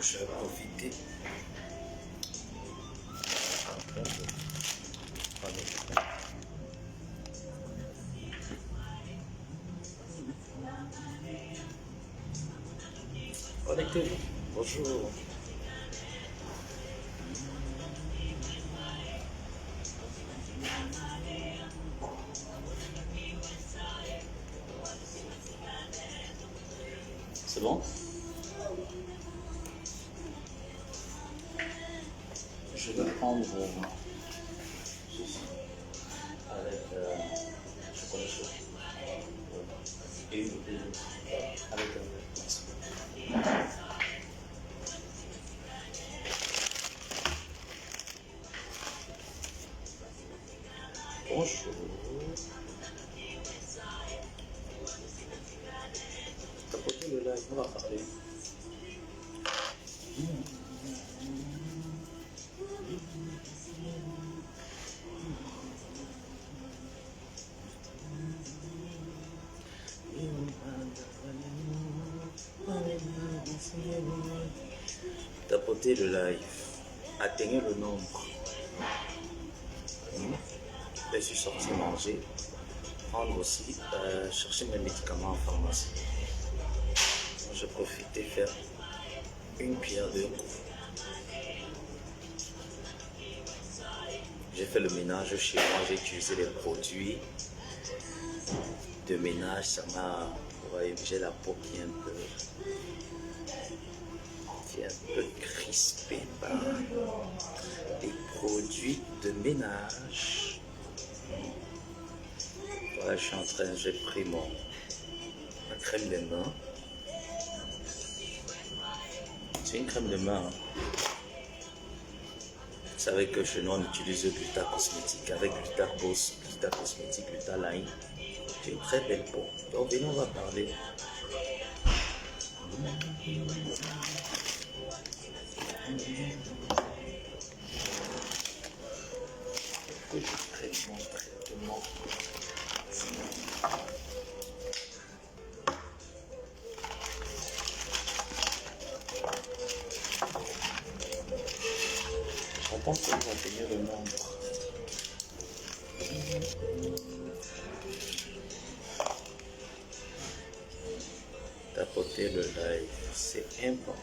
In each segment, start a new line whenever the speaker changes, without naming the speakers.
je vais profiter. Connectez-vous. Bonjour. C'est bon? Je vais prendre ceci avec chocolat chaud et une bouteille d'eau avec un verre. Bonjour. Tapotez le live, on va parler. Tapotez le live. Atteignez le nombre. Je suis sorti manger. Prendre aussi, chercher mes médicaments en pharmacie. Je profite de faire une pierre deux coups. J'ai fait le ménage chez moi, j'ai utilisé les produits de ménage. Ça m'a, vous voyez, j'ai la peau qui est un peu crispée par les produits de ménage. Voilà, je suis en train, j'ai pris ma crème de main. C'est une crème de main. Vous savez que chez nous on utilise Gluta cosmétique avec Gluta Boss, Gluta cosmétique, Gluta Line. C'est une très belle peau. Donc venez, on va parler. Que je traite mon traitement. J'entends que vous atteignez le nombre. Tapoter le live, c'est important.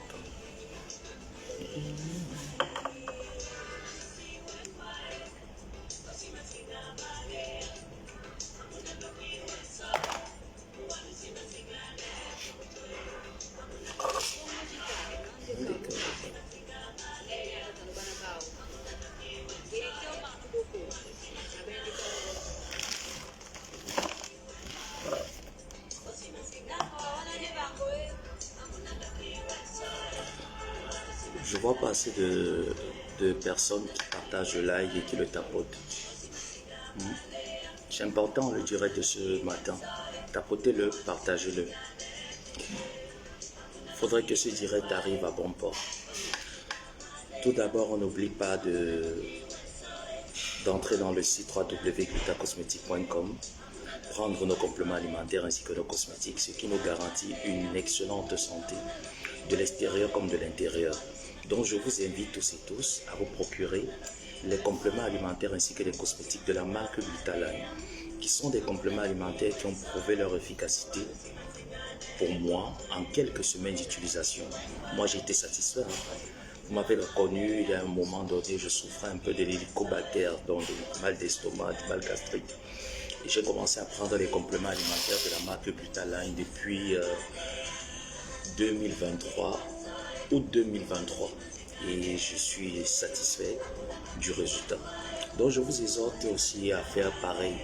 Je vois pas assez de personnes qui partagent le live et qui le tapotent. C'est important le direct de ce matin. Tapotez-le, partagez-le. Il faudrait que ce direct arrive à bon port. Tout d'abord, on n'oublie pas d'entrer dans le site www.glutacosmetique.com, prendre nos compléments alimentaires ainsi que nos cosmétiques, ce qui nous garantit une excellente santé de l'extérieur comme de l'intérieur. Donc je vous invite tous et tous à vous procurer les compléments alimentaires ainsi que les cosmétiques de la marque Glutaline, qui sont des compléments alimentaires qui ont prouvé leur efficacité pour moi en quelques semaines d'utilisation. Moi j'ai été satisfait. Vous m'avez reconnu, il y a un moment donné, je souffrais un peu de l'hélicobactère, donc du mal d'estomac, du mal gastrique. Et j'ai commencé à prendre les compléments alimentaires de la marque Glutaline depuis 2023, août 2023. Et je suis satisfait du résultat. Donc je vous exhorte aussi à faire pareil.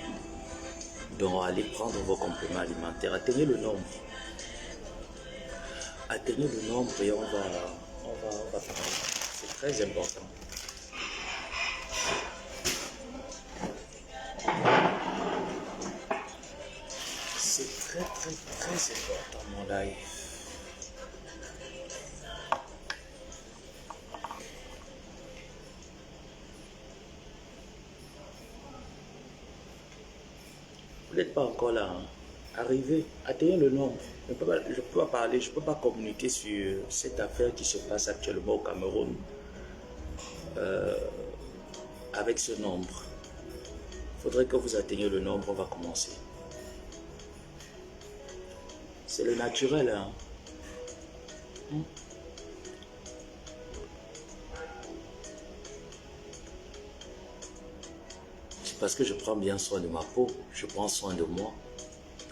Donc allez prendre vos compléments alimentaires, atteignez le nombre. Atteignez le nombre et on va parler. C'est très important. C'est très important mon live. Vous n'êtes pas encore là, hein? Arrivez, atteignez le nombre. Je ne peux pas parler, je ne peux pas communiquer sur cette affaire qui se passe actuellement au Cameroun avec ce nombre. Il faudrait que vous atteigniez le nombre, on va commencer. C'est le naturel, hein. C'est parce que je prends bien soin de ma peau, je prends soin de moi.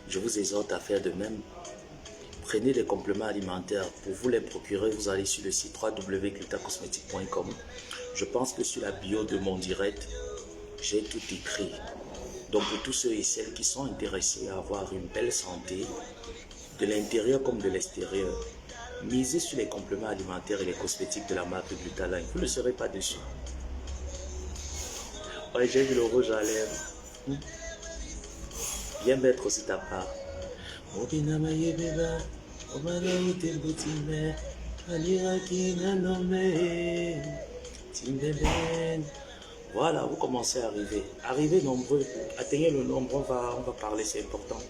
Je vous exhorte à faire de même. Prenez des compléments alimentaires. Pour vous les procurer, vous allez sur le site www.glutacosmetic.com. Je pense que sur la bio de mon direct, j'ai tout écrit. Donc pour tous ceux et celles qui sont intéressés à avoir une belle santé, de l'intérieur comme de l'extérieur, misez sur les compléments alimentaires et les cosmétiques de la marque Glutaline. Vous ne serez pas déçus. Ouais, j'ai vu le rouge à lèvres. Viens mettre aussi ta part. Voilà, vous commencez à arriver. Arrivez nombreux. Atteignez le nombre, on va parler, c'est important.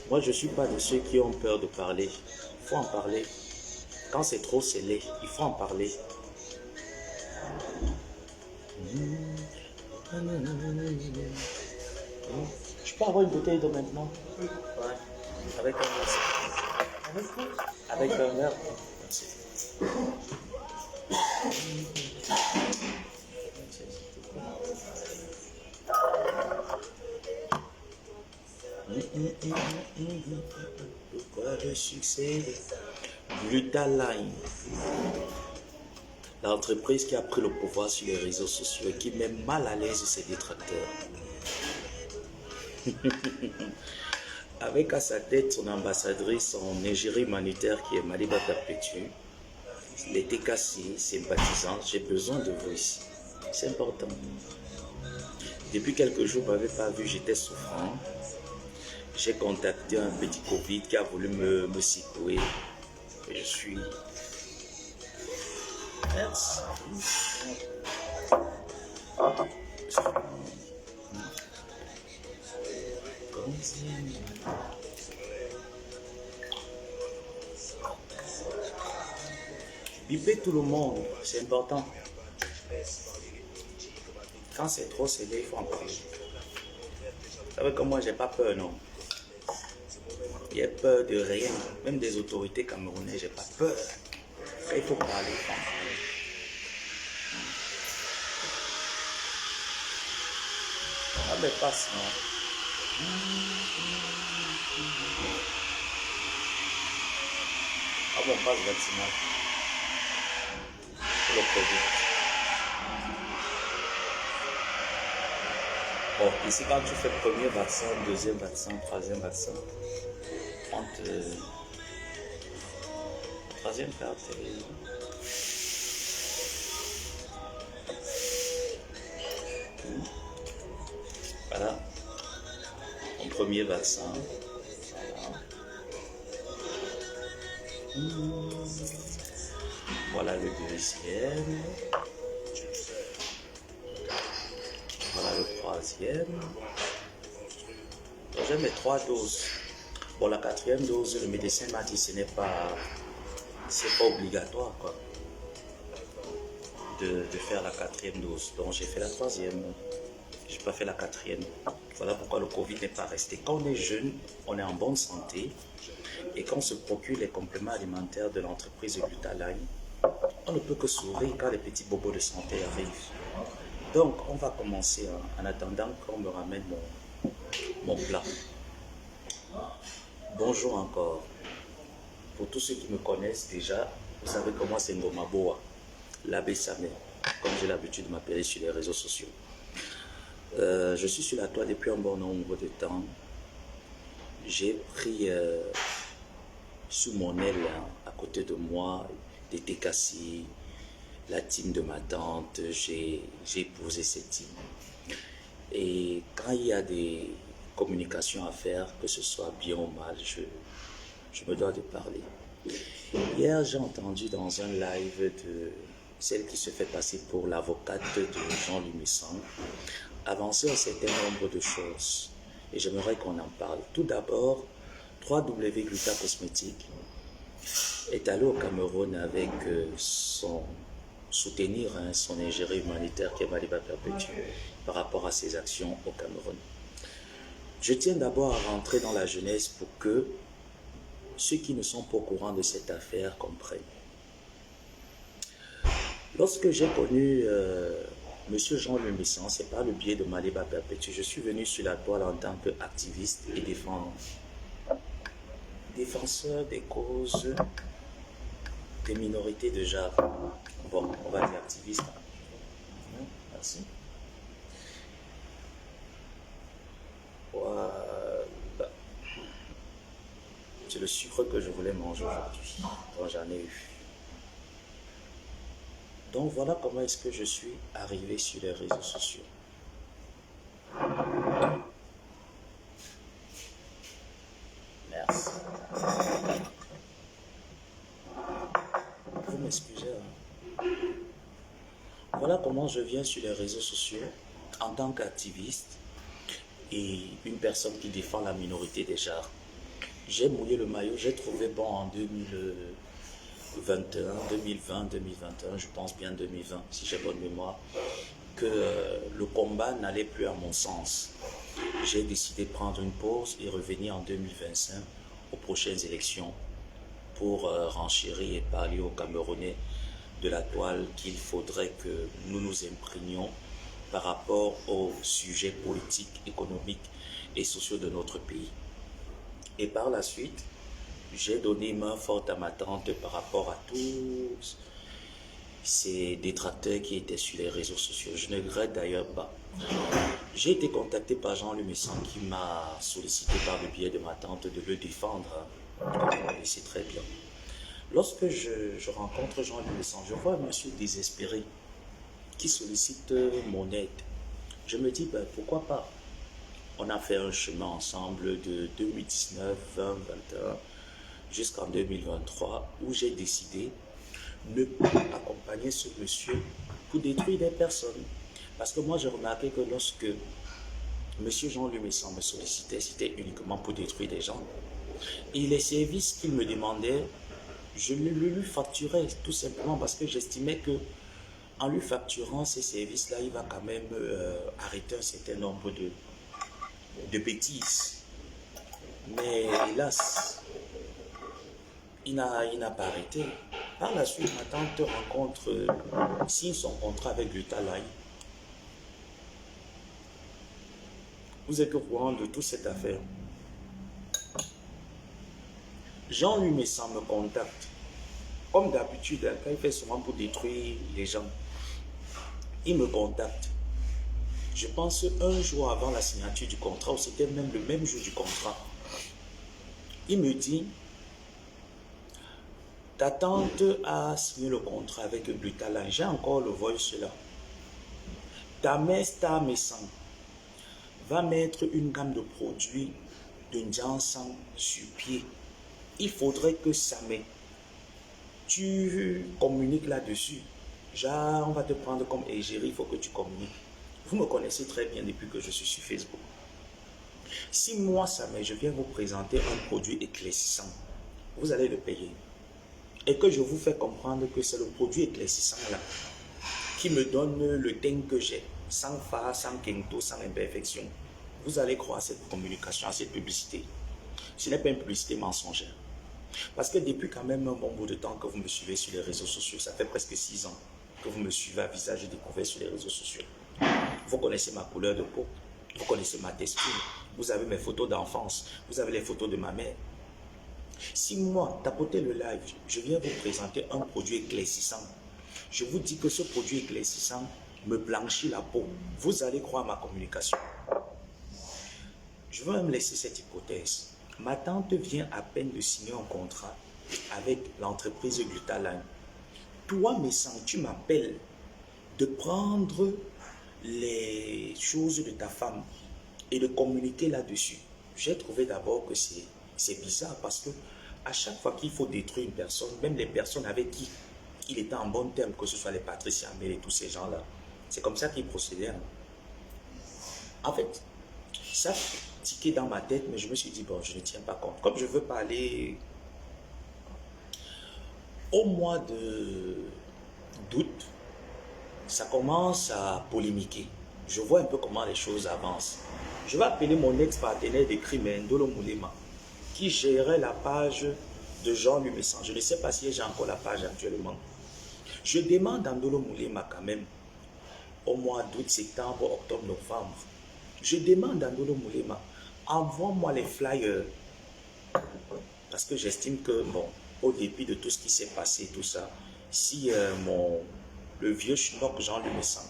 Moi, je ne suis pas de ceux qui ont peur de parler. Il faut en parler. Quand c'est trop scellé, il faut en parler. Je peux avoir une bouteille d'eau maintenant? Ouais. Avec un verre. Avec un verre. Merci. Pourquoi le succès? Glutaline. L'entreprise qui a pris le pouvoir sur les réseaux sociaux et qui met mal à l'aise ses détracteurs. Avec à sa tête son ambassadrice, son égérie humanitaire qui est Maliba Perpétue, les TKC, sympathisants, j'ai besoin de vous ici. C'est important. Depuis quelques jours, vous m'avez pas vu, j'étais souffrant. J'ai contacté un petit Covid qui a voulu me secouer. Et je suis... Merci. Bipez tout le monde, c'est important. Quand c'est trop scellé, il faut en parler. Vous savez que moi, j'ai pas peur, non. J'ai peur de rien, même des autorités camerounaises, j'ai pas peur. Il faut parler. Ah, mais passe, non. Ah bon, passe vaccinal. Pour le Covid. Bon, ici, quand tu fais le premier vaccin, deuxième vaccin, troisième vaccin, troisième carte, voilà, mon premier vaccin. Voilà le deuxième. Voilà le troisième. J'ai mes 3 doses. Bon, la 4e dose, le médecin m'a dit ce n'est pas, c'est pas obligatoire quoi, de faire la 4e dose. Donc j'ai fait la 3e. Je n'ai pas fait la 4e. Voilà pourquoi le Covid n'est pas resté. Quand on est jeune, on est en bonne santé. Et quand on se procure les compléments alimentaires de l'entreprise Glutaline, on ne peut que sourire quand les petits bobos de santé arrivent. Donc, on va commencer en attendant qu'on me ramène mon plat. Bonjour encore. Pour tous ceux qui me connaissent déjà, vous savez comment c'est Ngoma Boa, l'abbé Samé, comme j'ai l'habitude de m'appeler sur les réseaux sociaux. Je suis sur la toile depuis un bon nombre de temps. J'ai pris sous mon aile, à côté de moi, des TKC, la team de ma tante. J'ai épousé cette team. Et quand il y a des communications à faire, que ce soit bien ou mal, je me dois de parler. Hier, j'ai entendu dans un live de celle qui se fait passer pour l'avocate de Jean Lumissant avancer un certain nombre de choses et j'aimerais qu'on en parle. Tout d'abord, 3W Gluta Cosmétique est allé au Cameroun avec son soutenir son ingérie humanitaire qui est Maliba Perpétue par rapport à ses actions au Cameroun. Je tiens d'abord à rentrer dans la jeunesse pour que ceux qui ne sont pas au courant de cette affaire comprennent. Lorsque j'ai connu M. Jean Lumessan, c'est par le biais de Maliba Perpétue, je suis venu sur la toile en tant qu'activiste et défenseur des causes des minorités de genre. Bon, on va dire activiste. Merci. Voilà. C'est le sucre que je voulais manger aujourd'hui. Donc j'en ai eu. Donc voilà comment est-ce que je suis arrivé sur les réseaux sociaux. Merci. Vous m'excusez. Voilà comment je viens sur les réseaux sociaux en tant qu'activiste et une personne qui défend la minorité des genres. J'ai mouillé le maillot, j'ai trouvé bon en 2021, 2020, 2021, je pense bien 2020, si j'ai bonne mémoire, que le combat n'allait plus à mon sens. J'ai décidé de prendre une pause et revenir en 2025 aux prochaines élections pour renchérir et parler aux Camerounais de la toile qu'il faudrait que nous nous imprégnions par rapport aux sujets politiques, économiques et sociaux de notre pays. Et par la suite, j'ai donné main forte à ma tante par rapport à tous ces détracteurs qui étaient sur les réseaux sociaux. Je ne regrette d'ailleurs pas. J'ai été contacté par Jean Lumessan qui m'a sollicité par le biais de ma tante de le défendre. Et c'est très bien. Lorsque je rencontre Jean Lumessan, je vois un monsieur désespéré qui sollicite mon aide. Je me dis, ben, pourquoi pas? On a fait un chemin ensemble de 2019, 20, 21 jusqu'en 2023 où j'ai décidé de ne pas accompagner ce monsieur pour détruire des personnes. Parce que moi, j'ai remarqué que lorsque M. Jean Lumessan me sollicitait, c'était uniquement pour détruire des gens. Et les services qu'il me demandait, je le lui facturais tout simplement parce que j'estimais que en lui facturant ces services-là, il va quand même arrêter un certain nombre de bêtises. Mais hélas, il n'a pas arrêté. Par la suite, ma tante signe son contrat avec Glutaline. Vous êtes au courant de toute cette affaire. Jean Lumessan me contacte. Comme d'habitude, quand il fait souvent pour détruire les gens, il me contacte. Je pense un jour avant la signature du contrat, ou c'était même le même jour du contrat. Il me dit, ta tante a signé le contrat avec Glutaline. J'ai encore le voice là. Ta mère Star Messan va mettre une gamme de produits de Janssen sur pied. Il faudrait que ça m'aide. Tu communiques là-dessus. Genre, on va te prendre comme égérie, il faut que tu communiques. Vous me connaissez très bien depuis que je suis sur Facebook. Si moi, ça m'aide, je viens vous présenter un produit éclaircissant, vous allez le payer. Et que je vous fais comprendre que c'est le produit éclaircissant là qui me donne le teint que j'ai, sans phare, sans quinto, sans imperfection. Vous allez croire à cette communication, à cette publicité. Ce n'est pas une publicité mensongère. Parce que depuis quand même un bon bout de temps que vous me suivez sur les réseaux sociaux, ça fait presque 6 ans que vous me suivez à visage découvert sur les réseaux sociaux. Vous connaissez ma couleur de peau, vous connaissez ma texture, vous avez mes photos d'enfance, vous avez les photos de ma mère. Si moi, tapotez le live, je viens vous présenter un produit éclaircissant, je vous dis que ce produit éclaircissant me blanchit la peau, vous allez croire à ma communication. Je vais même laisser cette hypothèse. Ma tante vient à peine de signer un contrat avec l'entreprise Glutaline. Toi, Messan, tu m'appelles de prendre les choses de ta femme et de communiquer là-dessus. J'ai trouvé d'abord que c'est bizarre parce que à chaque fois qu'il faut détruire une personne, même les personnes avec qui il était en bon terme, que ce soit les Patricia Amel et tous ces gens-là, c'est comme ça qu'ils procédaient. En fait, ça, tiqué dans ma tête, mais je me suis dit, bon, je ne tiens pas compte. Comme je veux parler au mois d'août, ça commence à polémiquer. Je vois un peu comment les choses avancent. Je vais appeler mon ex-partenaire de crime, Ndolo Moulema, qui gérait la page de Jean Lumessan. Je ne sais pas si j'ai encore la page actuellement. Je demande à Ndolo Moulema quand même, au mois d'août, septembre, octobre, novembre, je demande à Ndolo Moulema, envoie-moi les flyers. Parce que j'estime que, bon, au début de tout ce qui s'est passé, tout ça, si le vieux schnock Jean Lumessan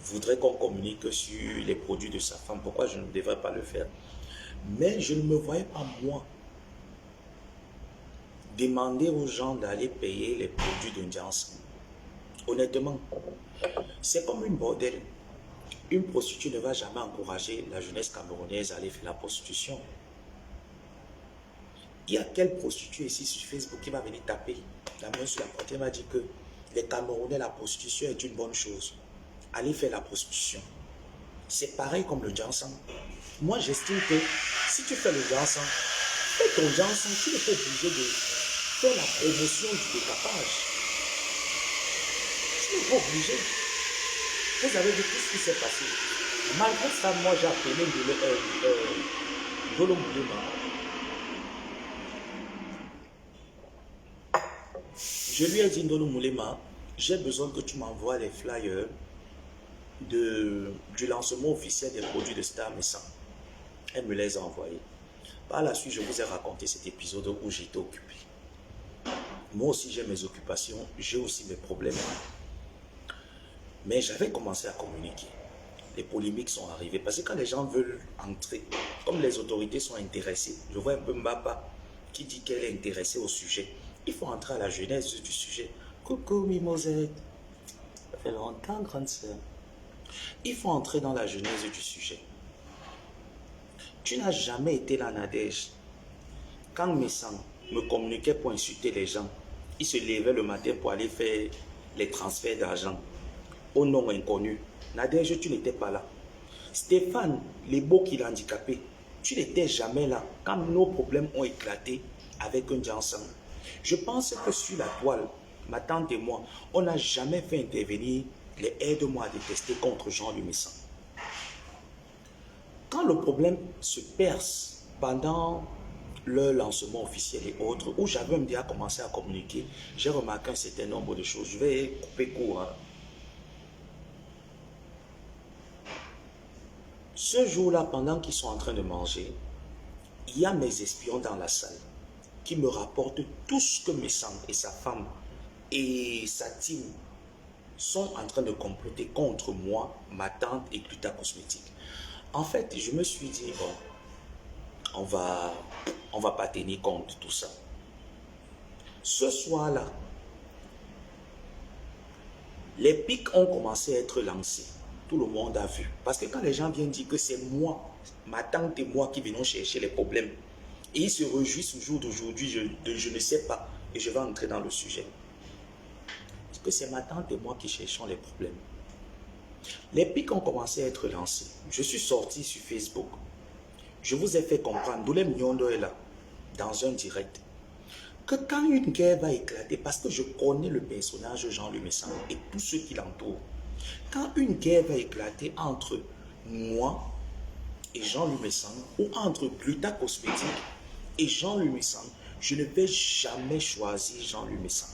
voudrait qu'on communique sur les produits de sa femme, pourquoi je ne devrais pas le faire? Mais je ne me voyais pas, moi, demander aux gens d'aller payer les produits de Ndiansan. Honnêtement, c'est comme une bordelle. Une prostituée ne va jamais encourager la jeunesse camerounaise à aller faire la prostitution. Il y a quelle prostituée ici sur Facebook qui va venir taper la main sur la porte et m'a dit que les Camerounais, la prostitution est une bonne chose. Allez faire la prostitution. C'est pareil comme le Jansan. Moi, j'estime que si tu fais le Jansan, fais ton Jansan, tu n'es pas obligé de faire la promotion du décapage. Tu n'es pas obligé. Vous avez vu tout ce qui s'est passé. Malgré ça, moi, j'ai appelé Ndolo Moulema. Je lui ai dit, Ndolo Moulema, j'ai besoin que tu m'envoies les flyers du lancement officiel des produits de Star Messan. Elle me les a envoyés. Par la suite, je vous ai raconté cet épisode où j'étais occupé. Moi aussi, j'ai mes occupations, j'ai aussi mes problèmes. Mais j'avais commencé à communiquer. Les polémiques sont arrivées parce que quand les gens veulent entrer, comme les autorités sont intéressées, je vois un peu Mbapa qui dit qu'elle est intéressée au sujet. Il faut entrer à la genèse du sujet. Coucou Mimosette, ça fait longtemps, grande sœur. Il faut entrer dans la genèse du sujet. Tu n'as jamais été là, Nadège. Quand Messan me communiquait pour insulter les gens, il se levait le matin pour aller faire les transferts d'argent au nom inconnu. Nadège, tu n'étais pas là. Stéphane, les beaux qui l'a handicapé, tu n'étais jamais là quand nos problèmes ont éclaté avec un Jansan. Je pense que sur la toile, ma tante et moi, on n'a jamais fait intervenir les aide-moi à détester contre Jean Lumessan. Quand le problème se perce pendant le lancement officiel et autres, où j'avais même déjà commencé à communiquer, j'ai remarqué un certain nombre de choses. Je vais couper court. Ce jour-là, pendant qu'ils sont en train de manger, il y a mes espions dans la salle qui me rapportent tout ce que Messan et sa femme et sa team sont en train de comploter contre moi, ma tante et Gluta Cosmétique. En fait, je me suis dit, bon, on va pas tenir compte de tout ça. Ce soir-là, les pics ont commencé à être lancés. Tout le monde a vu. Parce que quand les gens viennent dire que c'est moi, ma tante et moi qui venons chercher les problèmes, et ils se réjouissent au jour d'aujourd'hui, je ne sais pas, et je vais entrer dans le sujet. Parce que c'est ma tante et moi qui cherchons les problèmes. Les pics ont commencé à être lancés. Je suis sorti sur Facebook. Je vous ai fait comprendre, Doulem Nyondo est là, dans un direct, que quand une guerre va éclater, parce que je connais le personnage Jean Lumessan et tous ceux qui l'entourent, quand une guerre va éclater entre moi et Jean Lumessan, ou entre Gluta Cosmétique et Jean Lumessan, je ne vais jamais choisir Jean Lumessan.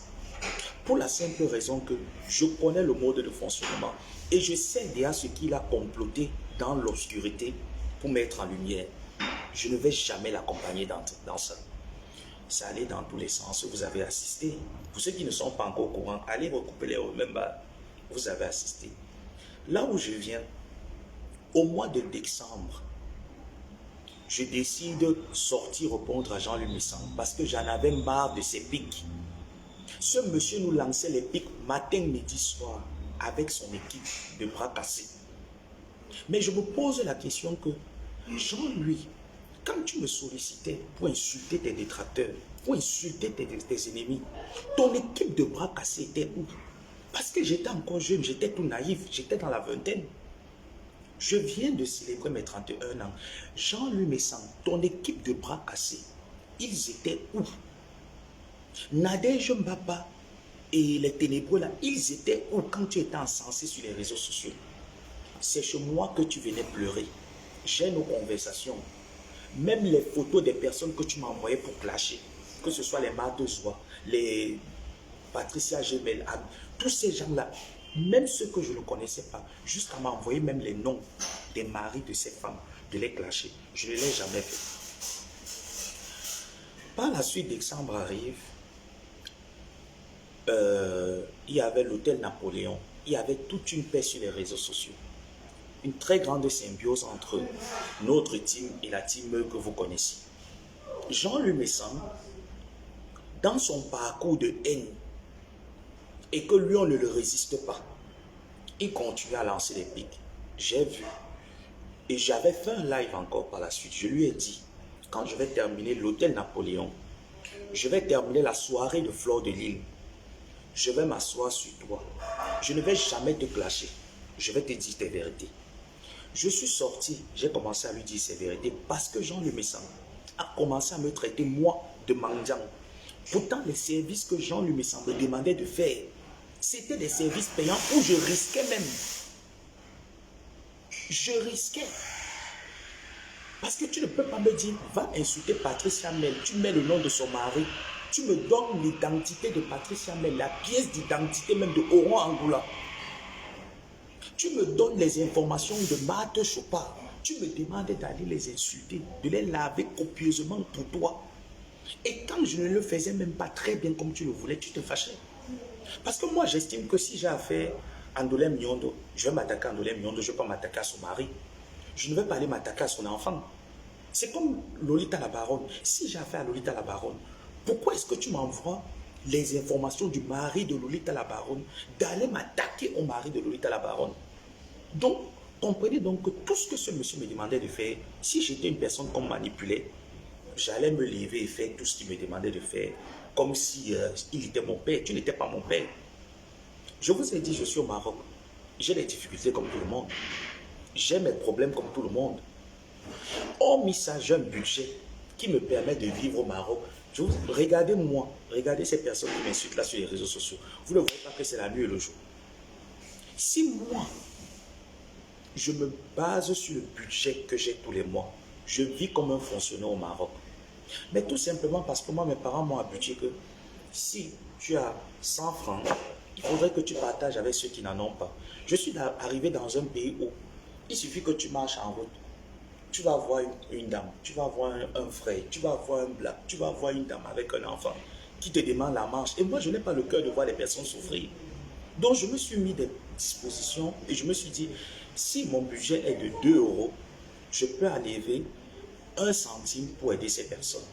Pour la simple raison que je connais le mode de fonctionnement et je sais déjà ce qu'il a comploté dans l'obscurité pour mettre en lumière. Je ne vais jamais l'accompagner dans ça. Ça allait dans tous les sens. Vous avez assisté. Pour ceux qui ne sont pas encore au courant, allez recouper les même bas. Vous avez assisté. Là où je viens, au mois de décembre, je décide de sortir répondre à Jean Lumessan parce que j'en avais marre de ces pics. Ce monsieur nous lançait les pics matin, midi, soir avec son équipe de bras cassés. Mais je me pose la question que Jean, lui, quand tu me sollicitais pour insulter tes détracteurs, pour insulter tes ennemis, ton équipe de bras cassés était où? Parce que j'étais encore jeune, j'étais tout naïf, j'étais dans la vingtaine. Je viens de célébrer mes 31 ans. Jean-Louis Messang, ton équipe de bras cassés, ils étaient où? Nadège Mbaba et les ténébreux là, ils étaient où quand tu étais encensé sur les réseaux sociaux? C'est chez moi que tu venais pleurer. J'ai nos conversations. Même les photos des personnes que tu m'as envoyées pour clasher, que ce soit les Marthe Zoua, les Patricia Gemel, tous ces gens-là, même ceux que je ne connaissais pas, jusqu'à m'envoyer même les noms des maris de ces femmes, de les clasher. Je ne l'ai jamais fait. Par la suite, décembre arrive, il y avait l'hôtel Napoléon, il y avait toute une paix sur les réseaux sociaux. Une très grande symbiose entre notre team et la team que vous connaissez. Jean-Louis Messang, dans son parcours de haine, et que lui, on ne le résiste pas, il continue à lancer des pics. J'ai vu. Et j'avais fait un live encore par la suite. Je lui ai dit, quand je vais terminer l'hôtel Napoléon, je vais terminer la soirée de Fleur de Lille, je vais m'asseoir sur toi. Je ne vais jamais te clasher. Je vais te dire tes vérités. Je suis sorti, j'ai commencé à lui dire ses vérités parce que Jean-Louis Messang a commencé à me traiter, moi, de mendiant. Pourtant, les services que Jean-Louis Messang me demandait de faire, c'était des services payants où je risquais même. Je risquais. Parce que tu ne peux pas me dire, va insulter Patricia Mel, tu mets le nom de son mari, tu me donnes l'identité de Patricia Mel, la pièce d'identité même de Oran Angoula. Tu me donnes les informations de Marthe Chopard. Tu me demandes d'aller les insulter, de les laver copieusement pour toi. Et quand je ne le faisais même pas très bien comme tu le voulais, tu te fâchais. Parce que moi, j'estime que si j'ai affaire à Andolem Nyondo, je vais m'attaquer à Andolem Nyondo, je ne vais pas m'attaquer à son mari. Je ne vais pas aller m'attaquer à son enfant. C'est comme Lolita la Baronne. Si j'ai affaire à Lolita la Baronne, pourquoi est-ce que tu m'envoies les informations du mari de Lolita la Baronne, d'aller m'attaquer au mari de Lolita la Baronne? Donc, comprenez donc que tout ce que ce monsieur me demandait de faire, si j'étais une personne qu'on manipulait, j'allais me lever et faire tout ce qu'il me demandait de faire, comme si il était mon père. Tu n'étais pas mon père. Je vous ai dit, je suis au Maroc. J'ai des difficultés comme tout le monde. J'ai mes problèmes comme tout le monde. Hormis ça, j'ai un budget qui me permet de vivre au Maroc. Regardez-moi, regardez ces personnes qui m'insultent là sur les réseaux sociaux. Vous ne voyez pas que c'est la nuit et le jour. Si moi, je me base sur le budget que j'ai tous les mois, je vis comme un fonctionnaire au Maroc. Mais tout simplement parce que moi, mes parents m'ont habitué que si tu as 100 francs, il faudrait que tu partages avec ceux qui n'en ont pas. Je suis arrivé dans un pays où il suffit que tu marches en route. Tu vas voir une dame, tu vas voir un frère, tu vas voir un black, tu vas voir une dame avec un enfant qui te demande la marche. Et moi, je n'ai pas le cœur de voir les personnes souffrir. Donc, je me suis mis des dispositions et je me suis dit, si mon budget est de 2 euros, je peux enlever 1 centime pour aider ces personnes.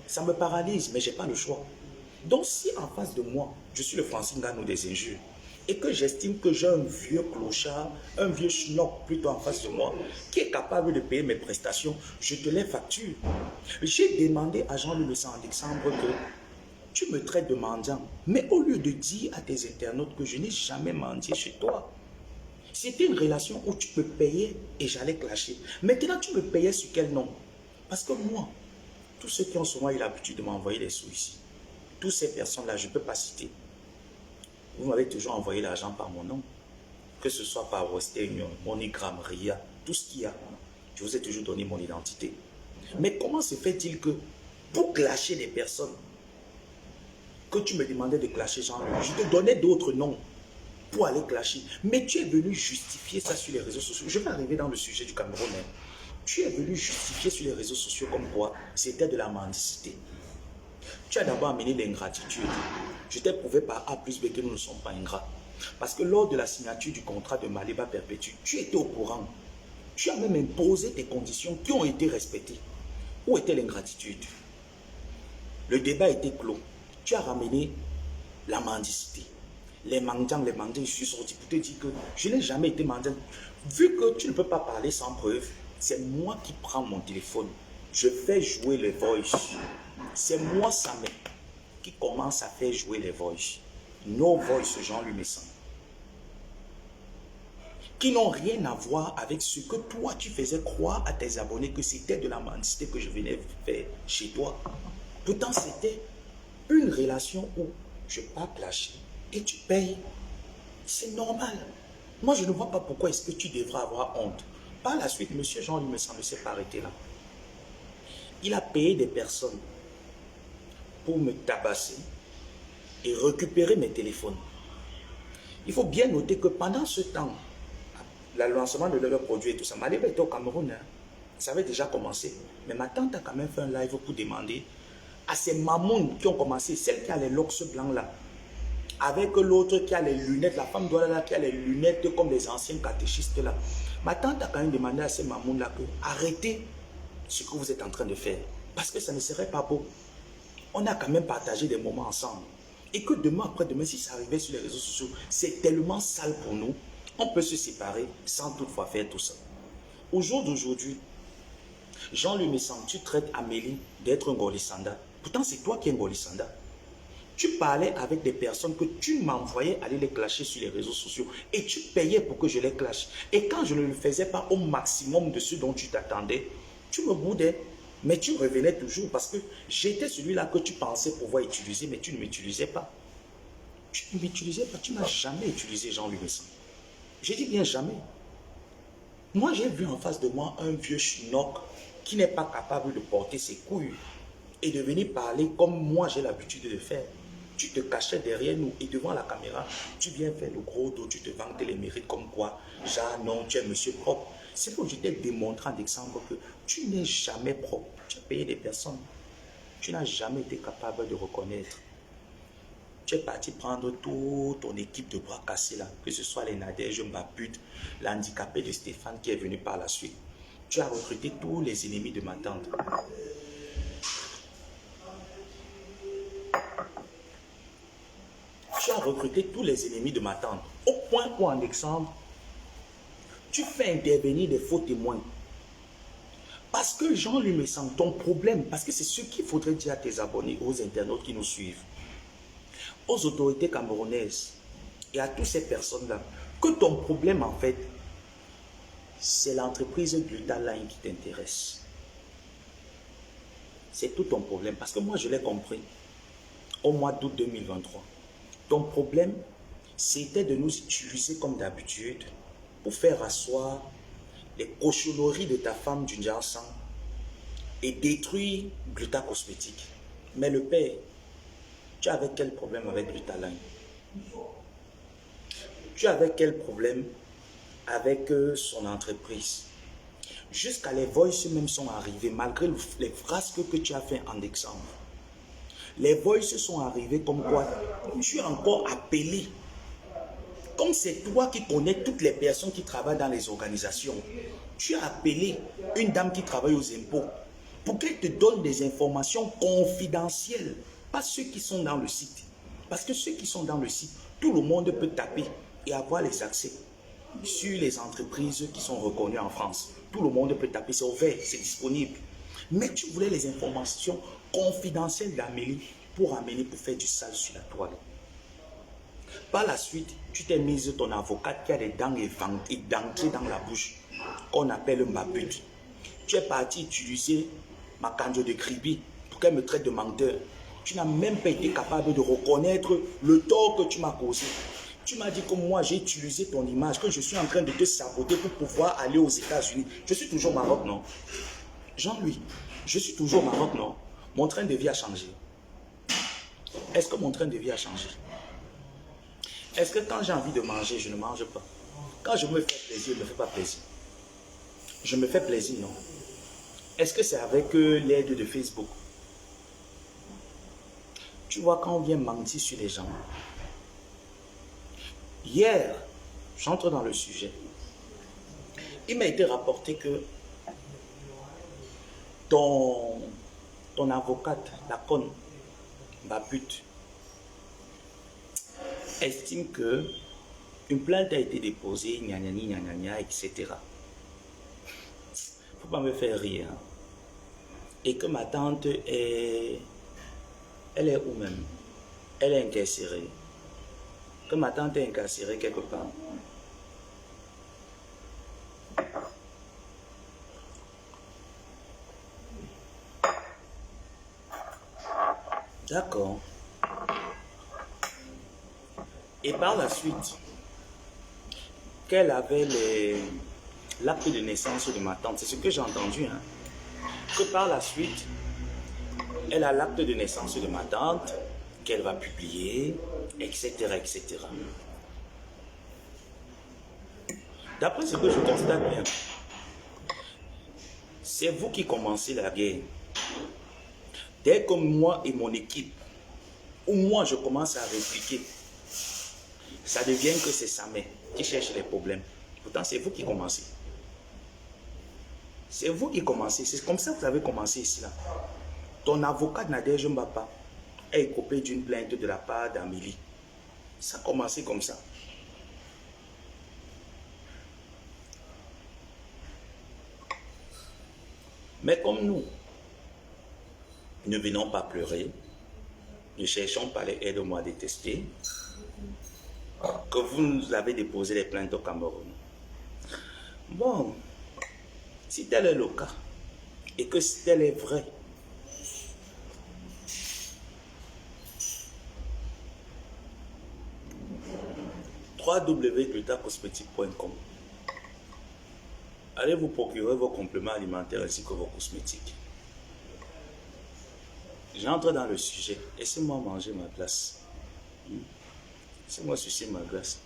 Ça me paralyse, mais je n'ai pas le choix. Donc, si en face de moi, je suis le Francine Gano des injures, et que j'estime que j'ai un vieux clochard, un vieux schnock plutôt en face de moi, qui est capable de payer mes prestations, je te les facture. J'ai demandé à Jean-Louis Messang en décembre que tu me traites de mendiant, mais au lieu de dire à tes internautes que je n'ai jamais mendié chez toi, c'était une relation où tu me payais et j'allais clasher. Maintenant, tu me payais sur quel nom? Parce que moi, tous ceux qui ont souvent eu l'habitude de m'envoyer des sous ici, toutes ces personnes-là, je ne peux pas citer. Vous m'avez toujours envoyé l'argent par mon nom, que ce soit par Western Union, MoneyGram, RIA, tout ce qu'il y a. Je vous ai toujours donné mon identité. Mais comment se fait-il que pour clasher des personnes, que tu me demandais de clasher Jean-Louis, je te donnais d'autres noms pour aller clasher. Mais tu es venu justifier ça sur les réseaux sociaux. Je vais arriver dans le sujet du Cameroun. Tu es venu justifier sur les réseaux sociaux comme quoi c'était de la mendicité. Tu as d'abord amené l'ingratitude. Je t'ai prouvé par A plus B que nous ne sommes pas ingrats. Parce que lors de la signature du contrat de Maliba Perpétue, tu étais au courant. Tu as même imposé des conditions qui ont été respectées. Où était l'ingratitude? Le débat était clos. Tu as ramené la mendicité. Les mendiants, je suis sorti pour te dire que je n'ai jamais été mendiant. Vu que tu ne peux pas parler sans preuve, c'est moi qui prends mon téléphone. Je fais jouer les voice. C'est moi, Samet, qui commence à faire jouer les voice. No voice, Jean-Louis Messang.
qui n'ont rien à voir avec ce que toi, tu faisais croire à tes abonnés que c'était de la mendicité que je venais faire chez toi. Pourtant, c'était une relation où je pars clasher et tu payes. C'est normal. Moi, je ne vois pas pourquoi est-ce que tu devras avoir honte. Par la suite, M. Jean-Louis Messan ne s'est pas arrêté là. Il a payé des personnes pour me tabasser et récupérer mes téléphones. Il faut bien noter que pendant ce temps, le lancement de leurs produits et tout ça, Maliba était au Cameroun. Hein. Ça avait déjà commencé. Mais ma tante a quand même fait un live pour demander à ces mamounes qui ont commencé, celle qui a les locks blancs là, avec l'autre qui a les lunettes, la femme douala là qui a les lunettes comme les anciens catéchistes là. Ma tante a quand même demandé à ces mamounes là que arrêtez ce que vous êtes en train de faire. Parce que ça ne serait pas beau. On a quand même partagé des moments ensemble. Et que demain, après-demain, si ça arrivait sur les réseaux sociaux, c'est tellement sale pour nous, on peut se séparer sans toutefois faire tout ça. Au jour d'aujourd'hui, Jean-Louis Messan, tu traites Amélie d'être un Golisanda. Pourtant, c'est toi qui es un Golisanda. Tu parlais avec des personnes que tu m'envoyais aller les clasher sur les réseaux sociaux et tu payais pour que je les clash. Et quand je ne le faisais pas au maximum de ce dont tu t'attendais, tu me boudais. Mais tu revenais toujours parce que j'étais celui-là que tu pensais pouvoir utiliser, mais tu ne m'utilisais pas. Tu ne m'utilisais pas, tu n'as jamais utilisé Jean-Louis Messan. Je dis bien jamais. Moi, j'ai vu en face de moi un vieux chinook qui n'est pas capable de porter ses couilles et de venir parler comme moi j'ai l'habitude de faire. Tu te cachais derrière nous et devant la caméra, tu viens faire le gros dos, tu te vantes les mérites comme quoi, Jean, non, tu es monsieur propre. C'est pour que je t'ai démontré en exemple que tu n'es jamais propre. Tu as payé des personnes. Tu n'as jamais été capable de reconnaître. Tu es parti prendre toute ton équipe de bras cassés là, que ce soit les Nadège, Mbaput, l'handicapé de Stéphane qui est venu par la suite. Tu as recruté tous les ennemis de ma tante. Tu as recruté tous les ennemis de ma tante. Au point où en Alexandre, tu fais intervenir des faux témoins. Parce que Jean-Louis Messan, ton problème, parce que c'est ce qu'il faudrait dire à tes abonnés, aux internautes qui nous suivent, aux autorités camerounaises et à toutes ces personnes-là, que ton problème en fait, c'est l'entreprise Gluta Line qui t'intéresse. C'est tout ton problème. Parce que moi, je l'ai compris au mois d'août 2023. Ton problème, c'était de nous utiliser comme d'habitude pour faire asseoir les cochonneries de ta femme du sang et détruire Gluta Cosmétique. Mais le père, tu avais quel problème avec Gluta Line? Tu avais quel problème avec son entreprise? Jusqu'à les voices même sont arrivés, malgré les frasques que tu as fait en décembre. Les voices sont arrivés comme quoi tu as encore appelé. Comme c'est toi qui connais toutes les personnes qui travaillent dans les organisations, tu as appelé une dame qui travaille aux impôts pour qu'elle te donne des informations confidentielles, pas ceux qui sont dans le site. Parce que ceux qui sont dans le site, tout le monde peut taper et avoir les accès sur les entreprises qui sont reconnues en France. Tout le monde peut taper, c'est ouvert, c'est disponible. Mais tu voulais les informations confidentielles d'Amélie pour faire du sale sur la toile. Par la suite, tu t'es mise ton avocate qui a des dents édentées dans la bouche, qu'on appelle Mbaput. Tu es parti utiliser ma candidature de Kribi pour qu'elle me traite de menteur. Tu n'as même pas été capable de reconnaître le tort que tu m'as causé. Tu m'as dit que moi j'ai utilisé ton image, que je suis en train de te saboter pour pouvoir aller aux États-Unis. Je suis toujours au Maroc, non? Jean-Louis, je suis toujours au Maroc, non? Mon train de vie a changé. Est-ce que mon train de vie a changé? Est-ce que quand j'ai envie de manger, je ne mange pas? Quand je me fais plaisir, je ne me fais pas plaisir. Je me fais plaisir, non? Est-ce que c'est avec l'aide de Facebook? Tu vois, quand on vient mentir sur les gens. Hier, j'entre dans le sujet. Il m'a été rapporté que ton avocate, la conne, Mbaput, estime que une plainte a été déposée, etc. Faut pas me faire rire. Hein. Et que ma tante elle est où même? Elle est incarcérée. Que ma tante est incarcérée quelque part. D'accord. Et par la suite, qu'elle avait l'acte de naissance de ma tante. C'est ce que j'ai entendu. Hein? Que par la suite, elle a l'acte de naissance de ma tante, qu'elle va publier, etc., etc. D'après ce que je constate bien, c'est vous qui commencez la guerre. Dès que moi et mon équipe, ou moi je commence à répliquer, ça devient que c'est Samet qui cherche les problèmes. Pourtant, c'est vous qui commencez. C'est vous qui commencez. C'est comme ça que vous avez commencé ici. Là. Ton avocat Nadège Mbapa est écopé d'une plainte de la part d'Amélie. Ça a commencé comme ça. Mais comme nous ne venons pas pleurer, ne cherchons pas les aides-moi à détester, que vous nous avez déposé les plaintes au Cameroun. Bon, si tel est le cas, et que si tel est vrai, www.glutacosmetic.com. Allez vous procurer vos compléments alimentaires ainsi que vos cosmétiques. J'entre dans le sujet. Laissez-moi manger ma glace. Laissez-moi sucer ma glace.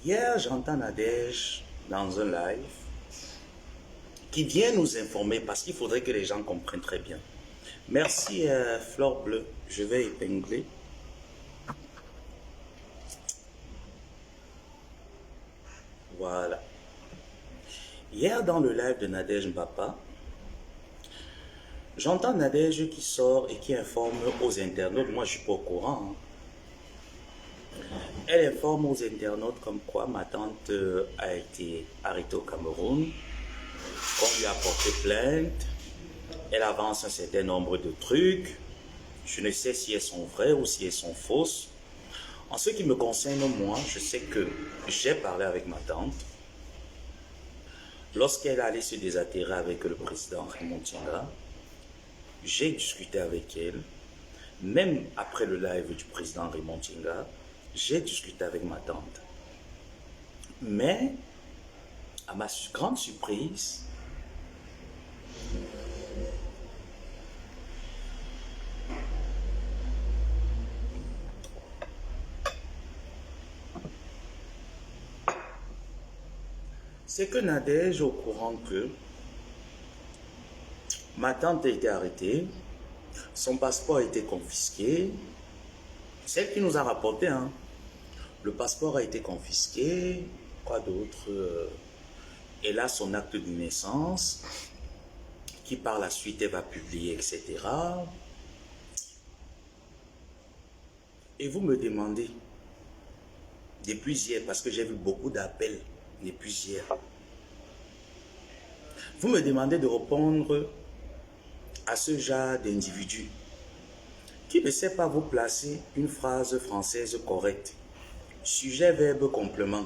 Hier, j'entends Nadège dans un live qui vient nous informer parce qu'il faudrait que les gens comprennent très bien. Merci Fleur Bleue, je vais épingler. Voilà. Hier, dans le live de Nadège Mbapa, j'entends Nadège qui sort et qui informe aux internautes. Moi, je ne suis pas au courant. Hein. Elle informe aux internautes comme quoi ma tante a été arrêtée au Cameroun, qu'on lui a porté plainte, elle avance un certain nombre de trucs, je ne sais si elles sont vraies ou si elles sont fausses. En ce qui me concerne, moi, je sais que j'ai parlé avec ma tante. Lorsqu'elle allait se désatterrer avec le président Raymond Tinga, j'ai discuté avec elle, même après le live du président Raymond Tinga, j'ai discuté avec ma tante. Mais, à ma grande surprise, c'est que Nadège est au courant que ma tante a été arrêtée, son passeport a été confisqué, c'est elle qui nous a rapporté, hein. Le passeport a été confisqué, quoi d'autre? Elle a son acte de naissance, qui par la suite elle va publier, etc. Et vous me demandez, depuis hier, parce que j'ai vu beaucoup d'appels, depuis hier, vous me demandez de répondre à ce genre d'individu qui ne sait pas vous placer une phrase française correcte. Sujet, verbe, complément.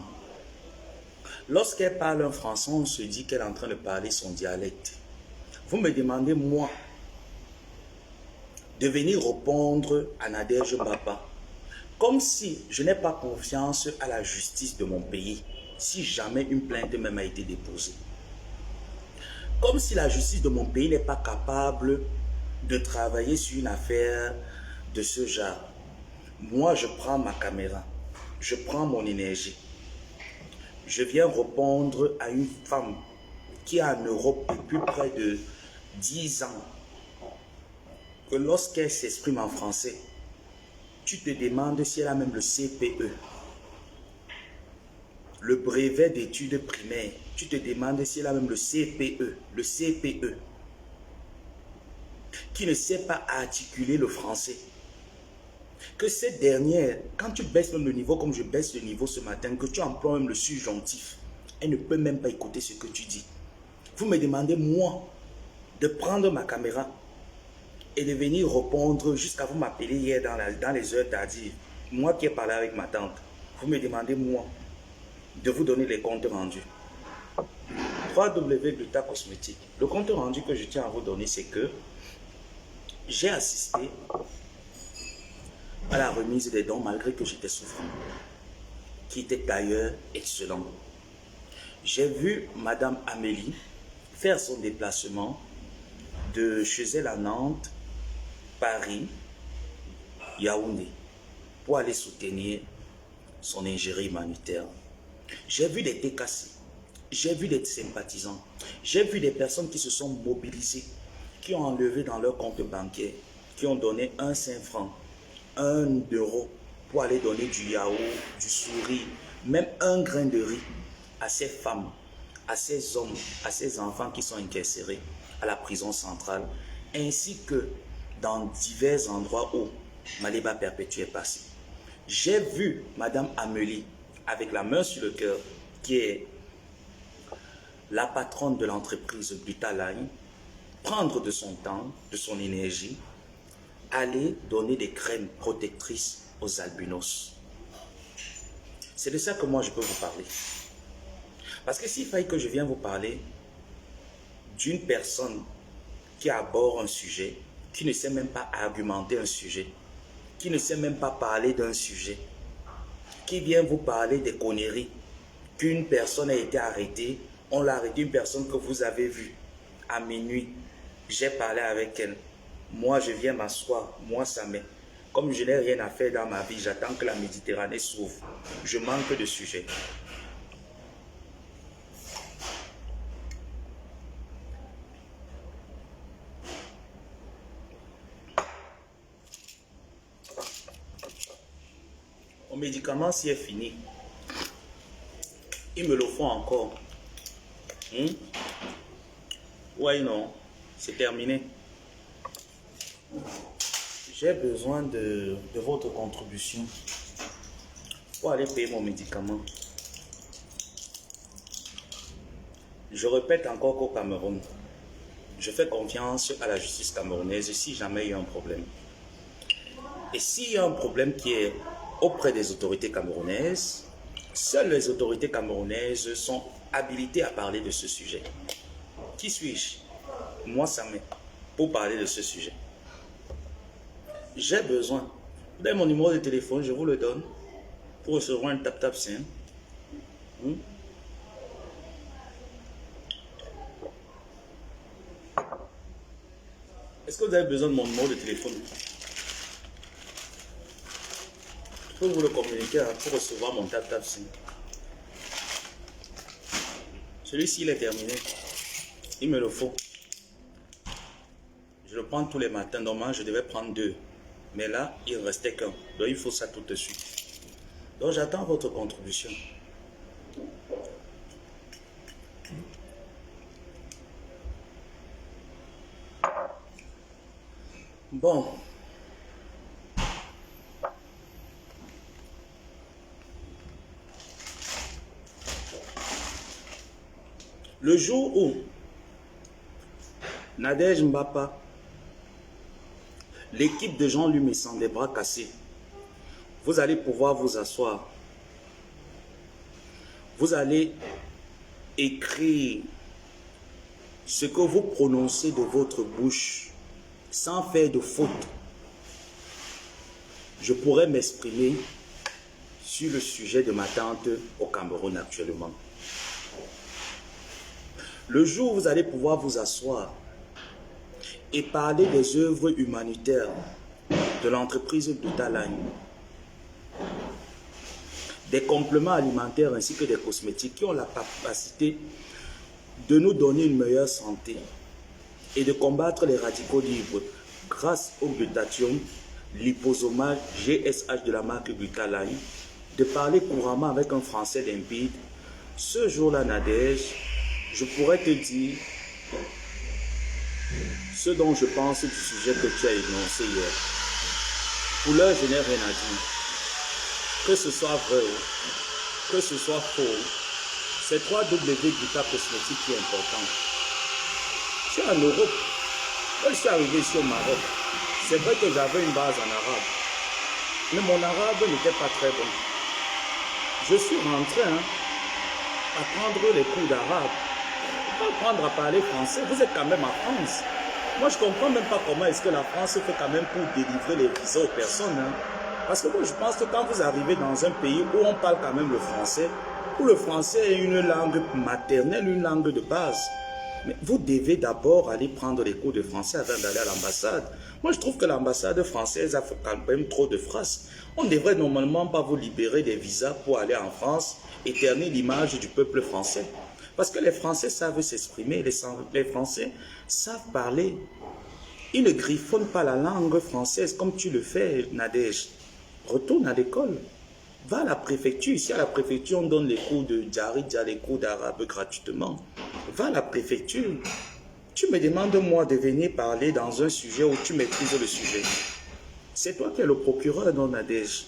Lorsqu'elle parle un français, on se dit qu'elle est en train de parler son dialecte. Vous me demandez, moi, de venir répondre à Nadège Mbapa, comme si je n'ai pas confiance à la justice de mon pays, si jamais une plainte même a été déposée. Comme si la justice de mon pays n'est pas capable de travailler sur une affaire de ce genre. Moi, je prends ma caméra, je prends mon énergie. Je viens répondre à une femme qui est en Europe depuis près de 10 ans. Que lorsqu'elle s'exprime en français, tu te demandes si elle a même le CPE. Le brevet d'études primaires, tu te demandes si elle a même le CPE. Le CPE. Qui ne sait pas articuler le français. Que cette dernière, quand tu baisses même le niveau, comme je baisse le niveau ce matin, que tu emploies même le subjonctif, Elle ne peut même pas écouter ce que tu dis. Vous me demandez, moi, de prendre ma caméra et de venir répondre jusqu'à vous m'appeler hier dans les heures tardives. Moi qui ai parlé avec ma tante. Vous me demandez, moi, de vous donner les comptes rendus. 3W Gluta Cosmétique. Le compte rendu que je tiens à vous donner, c'est que j'ai assisté à la remise des dons malgré que j'étais souffrant, qui était d'ailleurs excellent. J'ai vu Madame Amélie faire son déplacement de chez elle à Nantes, Paris, Yaoundé, pour aller soutenir son ingérie humanitaire. J'ai vu des TKC, j'ai vu des sympathisants, j'ai vu des personnes qui se sont mobilisées, qui ont enlevé dans leur compte bancaire, qui ont donné 5 francs, 1 euro pour aller donner du yaourt, du souris, même un grain de riz à ces femmes, à ces hommes, à ces enfants qui sont incarcérés à la prison centrale, ainsi que dans divers endroits où Maliba Perpétue est passée. J'ai vu Madame Amélie, avec la main sur le cœur, qui est la patronne de l'entreprise Gluta Line, prendre de son temps, de son énergie, aller donner des crèmes protectrices aux albinos. C'est de ça que moi je peux vous parler. Parce que s'il fallait que je vienne vous parler d'une personne qui aborde un sujet, qui ne sait même pas argumenter un sujet, qui ne sait même pas parler d'un sujet, qui vient vous parler des conneries, qu'une personne a été arrêtée, on l'a arrêté, une personne que vous avez vue à minuit, j'ai parlé avec elle, moi je viens m'asseoir, moi ça m'est, comme je n'ai rien à faire dans ma vie, j'attends que la Méditerranée s'ouvre, je manque de sujets. Mon médicament s'y est fini. Ils me le font encore. Ouais, non, c'est terminé. J'ai besoin de votre contribution pour aller payer mon médicament. Je répète encore qu'au Cameroun, je fais confiance à la justice camerounaise si jamais il y a un problème. Et s'il y a un problème qui est auprès des autorités camerounaises, seules les autorités camerounaises sont habilitées à parler de ce sujet. Qui suis-je? Moi, ça m'est pour parler de ce sujet. J'ai besoin. Vous avez mon numéro de téléphone, je vous le donne pour recevoir un tap-tap sain. Est-ce que vous avez besoin de mon numéro de téléphone? Je peux vous le communiquer pour recevoir mon tap-tap sain. Celui-ci, il est terminé. Il me le faut. Je le prends tous les matins. Normalement, je devais prendre 2. Mais là, il ne restait qu'un. Donc, il faut ça tout de suite. Donc, j'attends votre contribution. Bon. Le jour où Nadège Mbapa, l'équipe de Jean-Luc Messan, des bras cassés, vous allez pouvoir vous asseoir. Vous allez écrire ce que vous prononcez de votre bouche sans faire de faute. Je pourrais m'exprimer sur le sujet de ma tante au Cameroun actuellement. Le jour où vous allez pouvoir vous asseoir et parler des œuvres humanitaires de l'entreprise Gluta Line, des compléments alimentaires ainsi que des cosmétiques qui ont la capacité de nous donner une meilleure santé et de combattre les radicaux libres grâce au glutathion, liposomal GSH de la marque Gluta Line, de parler couramment avec un français limpide. Ce jour-là, Nadège, je pourrais te dire ce dont je pense du sujet que tu as énoncé hier. Pour l'heure, je n'ai rien à dire. Que ce soit vrai, que ce soit faux, C'est 3W Gluta Cosmétique qui est important. Je suis en Europe. Quand je suis arrivé ici au Maroc, c'est vrai que j'avais une base en arabe. Mais mon arabe n'était pas très bon. Je suis rentré à prendre les cours d'arabe. Pas apprendre à parler français. Vous êtes quand même en France. Moi, je ne comprends même pas comment est-ce que la France fait quand même pour délivrer les visas aux personnes. Parce que moi, je pense que quand vous arrivez dans un pays où on parle quand même le français, où le français est une langue maternelle, une langue de base, mais vous devez d'abord aller prendre les cours de français avant d'aller à l'ambassade. Moi, je trouve que l'ambassade française a fait quand même trop de phrases. On ne devrait normalement pas vous libérer des visas pour aller en France et ternir l'image du peuple français. Parce que les Français savent s'exprimer, les Français savent parler. Ils ne griffonnent pas la langue française comme tu le fais, Nadège. Retourne à l'école. Va à la préfecture. Ici, à la préfecture, on donne les cours de Djaridja, les cours d'arabe gratuitement. Va à la préfecture. Tu me demandes, moi, de venir parler dans un sujet où tu maîtrises le sujet. C'est toi qui es le procureur, non, Nadège.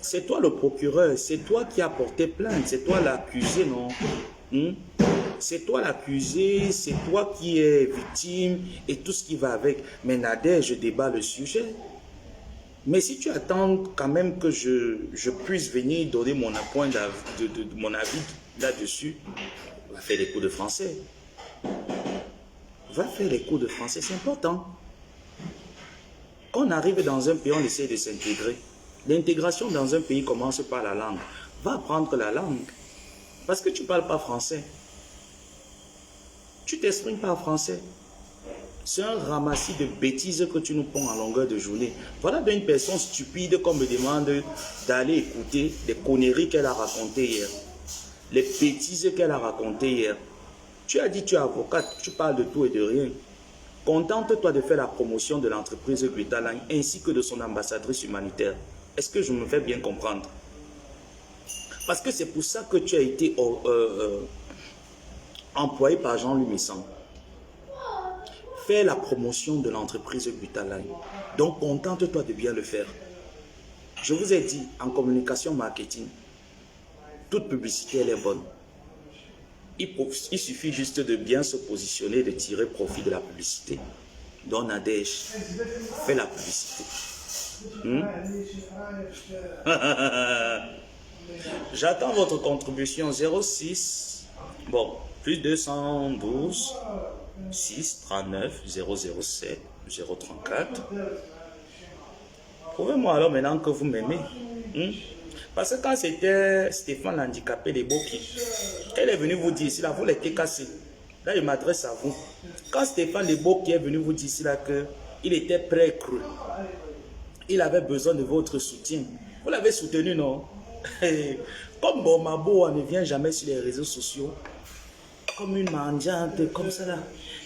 C'est toi le procureur. C'est toi qui as porté plainte. C'est toi l'accusé, non? C'est toi l'accusé. C'est toi qui es victime et tout ce qui va avec. Mais Nadège, je débat le sujet. Mais si tu attends quand même que je puisse venir donner mon avis là-dessus, va faire les cours de français. Va faire les cours de français, c'est important. Quand on arrive dans un pays, on essaie de s'intégrer. L'intégration dans un pays commence par la langue. Va apprendre la langue. Parce que tu ne parles pas français. Tu t'exprimes pas en français. C'est un ramassis de bêtises que tu nous ponds en longueur de journée. Voilà une personne stupide qu'on me demande d'aller écouter les conneries qu'elle a racontées hier. Les bêtises qu'elle a racontées hier. Tu as dit tu es avocate, tu parles de tout et de rien. Contente-toi de faire la promotion de l'entreprise Glutaline ainsi que de son ambassadrice humanitaire. Est-ce que je me fais bien comprendre? Parce que c'est pour ça que tu as été employé par Jean-Louis Missant. Fais la promotion de l'entreprise Glutaline. Donc, contente-toi de bien le faire. Je vous ai dit, en communication marketing, toute publicité, elle est bonne. Il suffit juste de bien se positionner, de tirer profit de la publicité. Donc, Nadège, fais la publicité. J'attends votre contribution 06, bon, plus 212 6 39 007 034. Prouvez-moi alors maintenant que vous m'aimez. Parce que quand c'était Stéphane l'handicapé des Boki, elle est venue vous dire ici, là, vous l'étiez cassé. Là, je m'adresse à vous. Quand Stéphane Lebo qui est venu vous dire ici, là, qu'il était prêt cru, il avait besoin de votre soutien. Vous l'avez soutenu, non? Comme Bomabo, on ne vient jamais sur les réseaux sociaux. Comme une mendiante, comme ça là.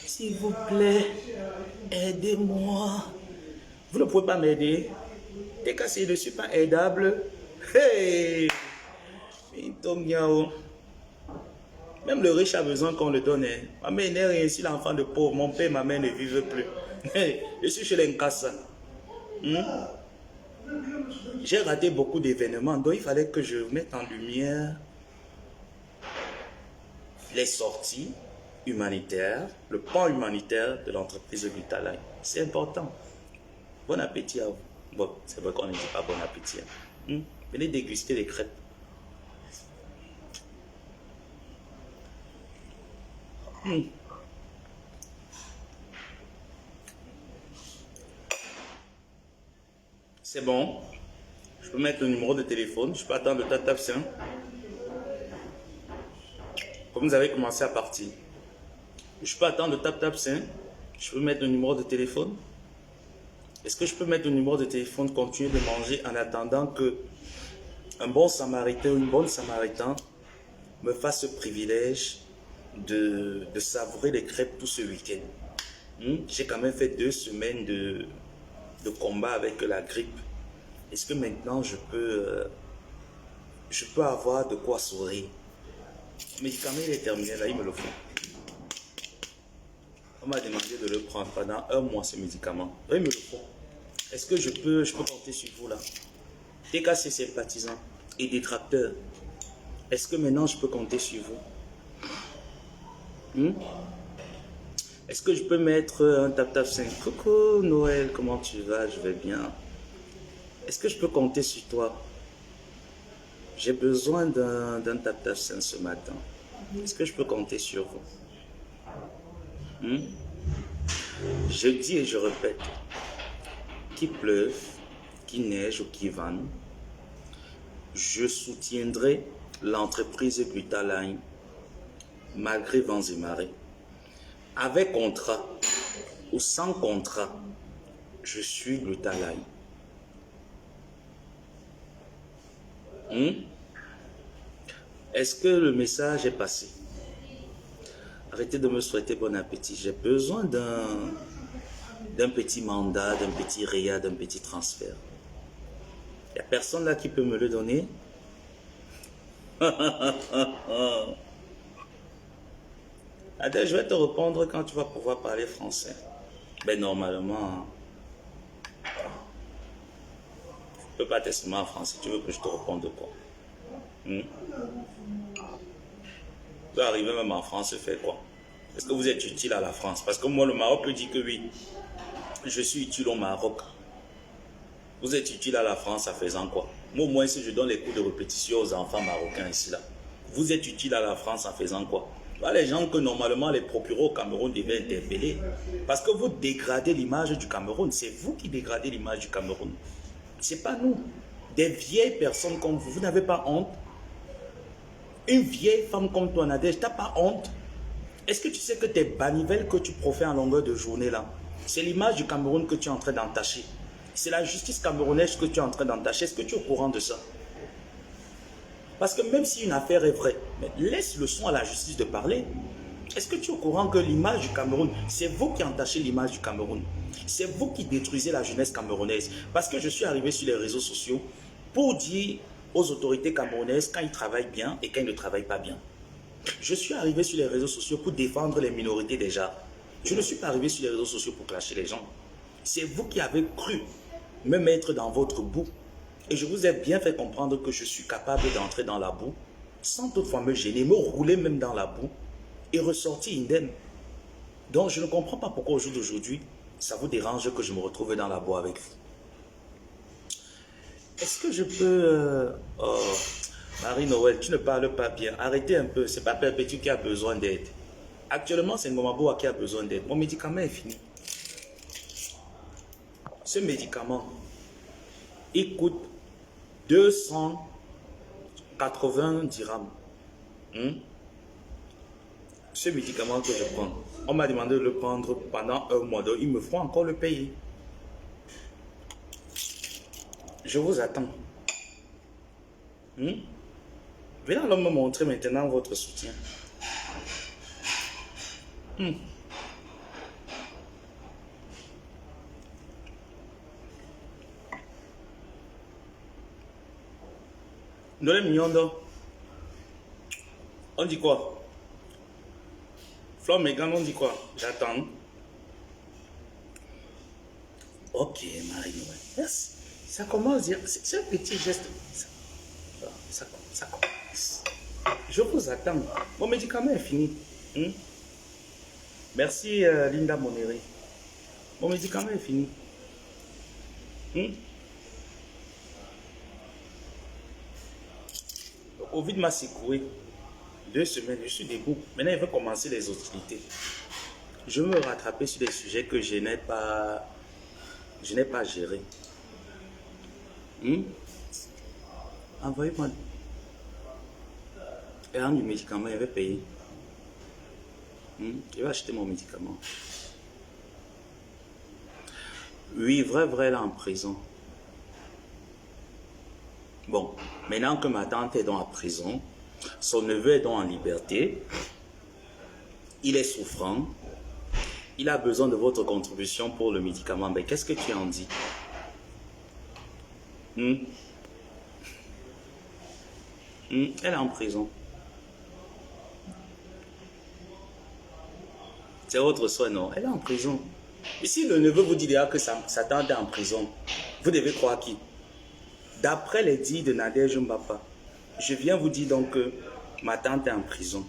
S'il vous plaît, aidez-moi. Vous ne pouvez pas m'aider. Dès que je ne suis pas aidable, hey! Même le riche a besoin qu'on le donne. Ma mère n'est rien ici, l'enfant de pauvre. Mon père et ma mère ne vivent plus. Je suis chez l'Incassa. J'ai raté beaucoup d'événements, donc il fallait que je mette en lumière les sorties humanitaires, le pan humanitaire de l'entreprise Glutaline. C'est important. Bon appétit à vous. Bon, c'est vrai qu'on ne dit pas bon appétit. Venez déguster les crêpes. C'est bon. Je peux mettre le numéro de téléphone. Je peux attendre le tap-tap-5. Comme vous avez commencé à partir. Je peux attendre le tap-tap-5. Je peux mettre le numéro de téléphone. Est-ce que je peux mettre le numéro de téléphone, continuer de manger en attendant que un bon samaritain ou une bonne samaritain me fasse ce privilège de savourer les crêpes tout ce week-end. J'ai quand même fait 2 semaines de combat avec la grippe. Est-ce que maintenant je peux avoir de quoi sourire? Le médicament il est terminé là, il me le faut. On m'a demandé de le prendre pendant 1 mois ce médicament. Oui, il me le faut. Est-ce que je peux compter sur vous là? TKC sympathisants et détracteurs, Est-ce que maintenant je peux compter sur vous? Est-ce que je peux mettre un tap-tap 5? Coucou Noël, comment tu vas? Je vais bien. Est-ce que je peux compter sur toi? J'ai besoin d'un tap-tap 5 ce matin. Est-ce que je peux compter sur vous? Je dis et je répète, qu'il pleuve, qu'il neige ou qu'il vanne, je soutiendrai l'entreprise Glutaline malgré vents et marées. Avec contrat ou sans contrat, je suis Glutaline. Est-ce que le message est passé? Arrêtez de me souhaiter bon appétit. J'ai besoin d'un petit mandat, d'un petit réa, d'un petit transfert. Il n'y a personne là qui peut me le donner? Adèle, je vais te répondre quand tu vas pouvoir parler français. Ben normalement, je ne peux pas t'exprimer en français. Tu veux que je te réponde de quoi? Tu peux arriver même en France et faire quoi? Est-ce que vous êtes utile à la France? Parce que moi, le Maroc peut dire que oui. Je suis utile au Maroc. Vous êtes utile à la France en faisant quoi? Moi, au moins, si je donne les cours de répétition aux enfants marocains ici, là. Vous êtes utile à la France en faisant quoi? Voilà les gens que normalement les procureurs au Cameroun devaient interpeller. Parce que vous dégradez l'image du Cameroun. C'est vous qui dégradez l'image du Cameroun. C'est pas nous. Des vieilles personnes comme vous, vous n'avez pas honte? Une vieille femme comme toi, Nadège, tu n'as pas honte? Est-ce que tu sais que tes banivelles que tu profères en longueur de journée là, c'est l'image du Cameroun que tu es en train d'entacher? C'est la justice camerounaise que tu es en train d'entacher. Est-ce que tu es au courant de ça? Parce que même si une affaire est vraie, mais laisse le soin à la justice de parler. Est-ce que tu es au courant que l'image du Cameroun, c'est vous qui entachez l'image du Cameroun? C'est vous qui détruisez la jeunesse camerounaise. Parce que je suis arrivé sur les réseaux sociaux pour dire aux autorités camerounaises quand ils travaillent bien et quand ils ne travaillent pas bien. Je suis arrivé sur les réseaux sociaux pour défendre les minorités déjà. Je ne suis pas arrivé sur les réseaux sociaux pour clasher les gens. C'est vous qui avez cru me mettre dans votre boue. Et je vous ai bien fait comprendre que je suis capable d'entrer dans la boue sans toutefois me gêner, me rouler même dans la boue et ressortir indemne. Donc je ne comprends pas pourquoi au jour d'aujourd'hui, ça vous dérange que je me retrouve dans la boue avec vous. Est-ce que je peux... Marie-Noël, tu ne parles pas bien. Arrêtez un peu, c'est pas Perpétue qui a besoin d'aide. Actuellement, c'est Ngomaboua qui a besoin d'aide. Mon médicament est fini. Ce médicament, il coûte 280 dirhams. Ce médicament que je prends, on m'a demandé de le prendre pendant un mois, donc il me faut encore le payer. Je vous attends. Venez alors me montrer maintenant votre soutien. Nolé Mignondo. On dit quoi? Flore Megan, on dit quoi? J'attends. Ok, Marie-Noël. Merci. Ça commence, c'est un petit geste. Ça commence. Je vous attends. Mon médicament est fini. Merci Linda Monéré. Mon médicament est fini. Le Covid m'a secoué. 2 semaines, je suis debout. Maintenant, il veut commencer les hostilités. Je veux me rattraper sur des sujets que je n'ai pas gérés. Envoyez-moi. Et un du médicament, il va payer. Il va acheter mon médicament. Oui, vrai, là en prison. Bon, maintenant que ma tante est dans la prison, son neveu est donc en liberté, il est souffrant, il a besoin de votre contribution pour le médicament. Mais qu'est-ce que tu en dis? Elle est en prison. C'est votre soin, non? Elle est en prison. Et si le neveu vous dit déjà que sa tante est en prison, vous devez croire qui? D'après les dires de Nadège Mbapa, Je viens vous dire donc que ma tante est en prison.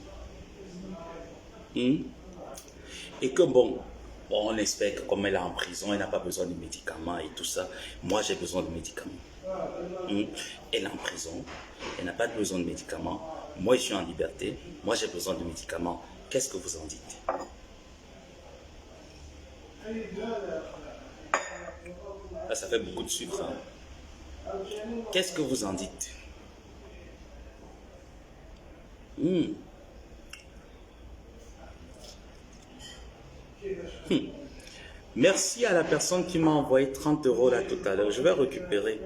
Hmm? Et que bon, on espère que comme elle est en prison, elle n'a pas besoin de médicaments et tout ça. Moi, j'ai besoin de médicaments. Hmm? Elle est en prison, elle n'a pas besoin de médicaments. Moi, je suis en liberté. Moi, j'ai besoin de médicaments. Qu'est-ce que vous en dites? Là, ça fait beaucoup de sucre. Hein? Qu'est-ce que vous en dites? Hmm. Merci à la personne qui m'a envoyé 30 € là tout à l'heure. Je vais récupérer.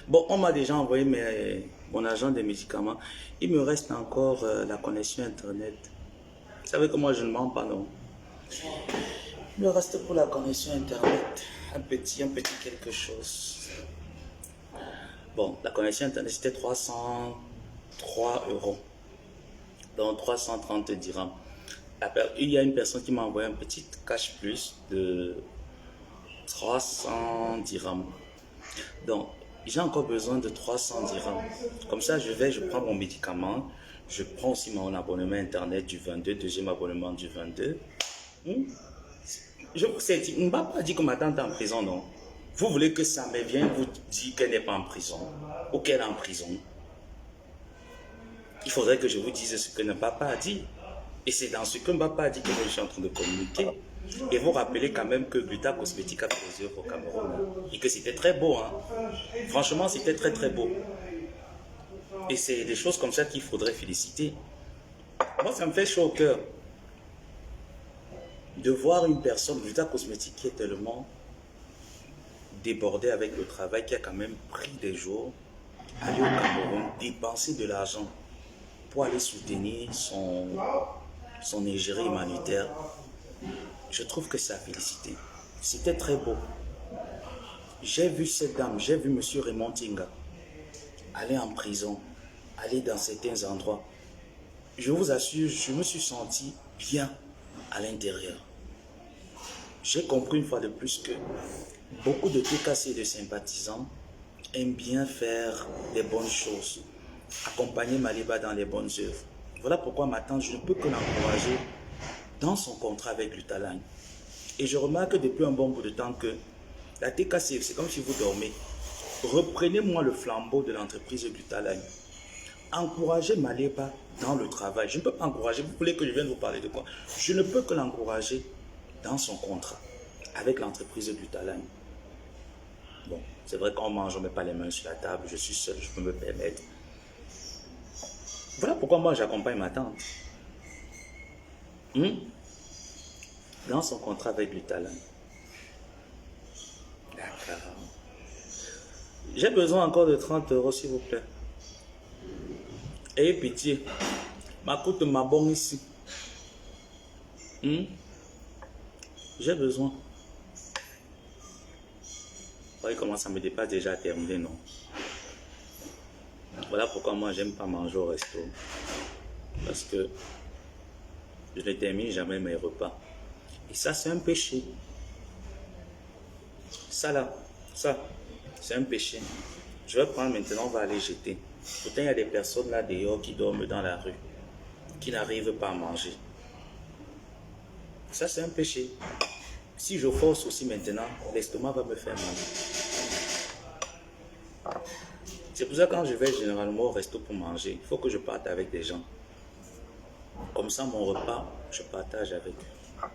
Bon, on m'a déjà envoyé mon agent des médicaments. Il me reste encore la connexion Internet. Vous savez que moi, je ne mens pas, non? Il me reste pour la connexion Internet un petit quelque chose. Bon, la connexion Internet, c'était 303 €. Donc, 330 dirhams. Il y a une personne qui m'a envoyé un petit cash plus de 300 dirhams. Donc, j'ai encore besoin de 300 dirhams. Comme ça, je prends mon médicament. Je prends aussi mon abonnement Internet du 22, deuxième abonnement du 22. Je ne m'a pas dit que ma tante est en prison, non. Vous voulez que ça me vienne vous dire qu'elle n'est pas en prison ou qu'elle est en prison. Il faudrait que je vous dise ce que ne m'a pas dit. Et c'est dans ce que Mbappa a dit que je suis en train de communiquer. Et vous rappelez quand même que Gluta Cosmétique a fait des œuvres au Cameroun. Et que c'était très beau. Hein. Franchement, c'était très très beau. Et c'est des choses comme ça qu'il faudrait féliciter. Moi, ça me fait chaud au cœur de voir une personne, Gluta Cosmétique, qui est tellement débordée avec le travail, qui a quand même pris des jours, aller au Cameroun, dépenser de l'argent pour aller soutenir son égérie humanitaire. Je trouve que c'est à féliciter. C'était très beau. J'ai vu cette dame, j'ai vu M. Raymond Tinga aller en prison, aller dans certains endroits. Je vous assure, je me suis senti bien à l'intérieur. J'ai compris une fois de plus que beaucoup de TKC et de sympathisants aiment bien faire les bonnes choses, accompagner Maliba dans les bonnes œuvres. Voilà pourquoi ma tante, je ne peux que l'encourager dans son contrat avec l'Utalagne. Et je remarque depuis un bon bout de temps que la TKC, c'est comme si vous dormez. Reprenez-moi le flambeau de l'entreprise l'Utalagne. Encouragez Maliba dans le travail. Je ne peux pas encourager. Vous voulez que je vienne vous parler de quoi? Je ne peux que l'encourager dans son contrat avec l'entreprise l'Utalagne. Bon, c'est vrai qu'on mange, on ne met pas les mains sur la table. Je suis seul, je peux me permettre. Voilà pourquoi moi j'accompagne ma tante. Dans son contrat avec l'Utalagne. D'accord. J'ai besoin encore de 30 € s'il vous plaît. Ayez pitié. Ma coûte ma bonne ici. J'ai besoin. Vous voyez comment ça me dépasse déjà à terminer, non? Voilà pourquoi moi j'aime pas manger au resto. Parce que je ne termine jamais mes repas. Et ça c'est un péché. Ça là, ça, c'est un péché. Je vais prendre maintenant, on va aller jeter. Pourtant il y a des personnes là dehors qui dorment dans la rue, qui n'arrivent pas à manger. Ça c'est un péché. Si je force aussi maintenant, l'estomac va me faire mal. C'est pour ça que quand je vais généralement au resto pour manger, il faut que je parte avec des gens. Comme ça, mon repas, je partage avec eux.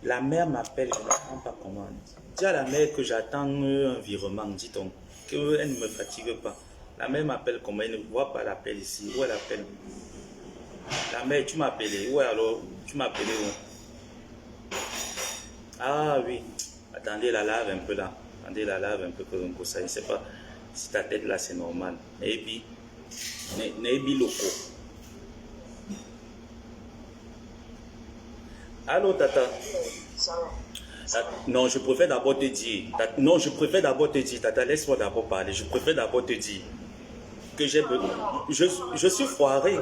La mère m'appelle, je ne prends pas commande. Dis à la mère que j'attends un virement, dit-on, qu'elle ne me fatigue pas. La mère m'appelle comment? Elle ne voit pas l'appel ici. Où elle appelle? La mère, tu m'as appelé. Où alors? Tu m'as appelé où? Ah oui. Attendez, la lave un peu là. Attendez, la lave un peu comme ça. Je ne sais pas si ta tête là c'est normal. Nebi loko. Allô, tata? Non, je préfère d'abord te dire. Non, je préfère d'abord te dire. Tata, laisse-moi d'abord parler. Je préfère d'abord te dire que j'ai besoin. Je suis foiré.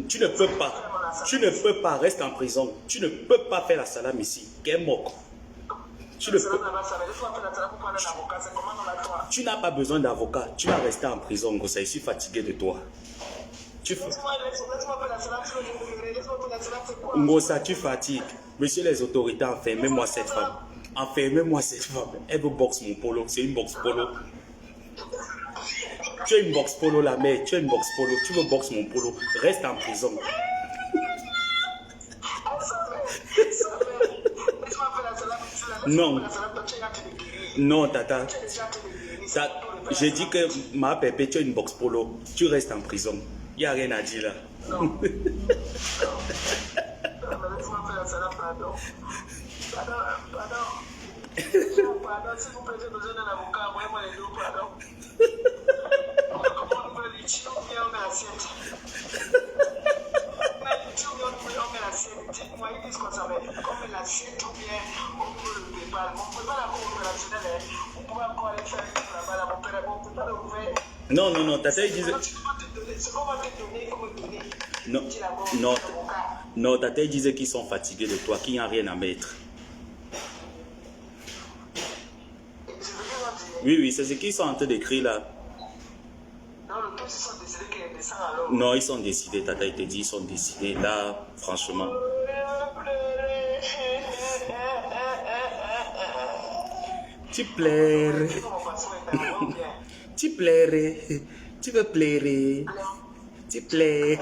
Tu ne peux pas. Tu ne peux pas. Reste en prison. Tu ne peux pas faire la salame ici. Qu'est moque. Tu n'as pas besoin d'avocat. Tu vas rester en prison, Ngosa. Je suis fatigué de toi. Ngosa, tu fatigues. Monsieur les autorités, enfermez-moi cette femme. Enfermez-moi cette femme. Elle veut boxe mon polo. C'est une boxe polo. Tu as une boxe polo, la mère. Tu as une boxe polo. Tu veux boxe mon polo. Reste en prison. Non. Non, tata. J'ai dit que ma pépé, tu as une boxe polo. Tu restes en prison. Il n'y a rien à dire là.
Non. Pardon. Pardon, s'il vous plaît, j'ai besoin d'un avocat. Envoyez-moi les deux, pardon. Comment on peut les tuer ou bien on met l'assiette? On met l'assiette. Dites-moi, ils disent qu'on savait. On met l'assiette ou bien on peut le préparer. Mon prépa là, comme opérationnel, on pouvait encore aller faire là-bas, là, mon père, on peut pas l'ouvrir.
Non, non, non, tata, il disait.
C'est qu'on va te donner, il faut me donner.
Non, non, non, tata, il disait qu'ils sont fatigués de toi, qu'il n'y a rien à mettre. Oui, oui, c'est ce qu'ils sont en train d'écrire là.
Non, le plus, ils sont décidés qu'ils descendent alors.
Non, ils sont décidés, tata, il te dit, ils sont décidés. Là, franchement. Tu plairais. Tu plairais. Tu veux plaire. Tu plairais.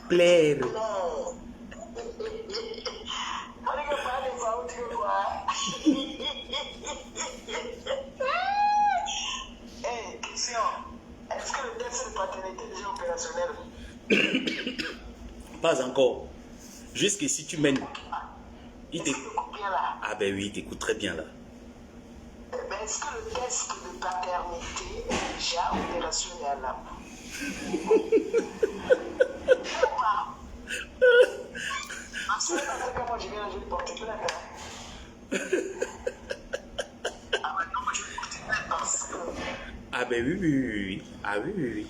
Plaire.
Hey, question. Est-ce que le test de paternité est déjà opérationnel?
Pas encore. Jusqu'ici, tu mènes. Il
t'écoute bien là.
Ah ben oui, il t'écoute très bien là.
Ben, est-ce que le test de paternité est déjà opérationnel là? Parce que moi je viens de porter plainte. Ah maintenant moi je vais porter plainte parce que...
Ah ben oui, oui, oui, oui. Ah oui, oui, oui.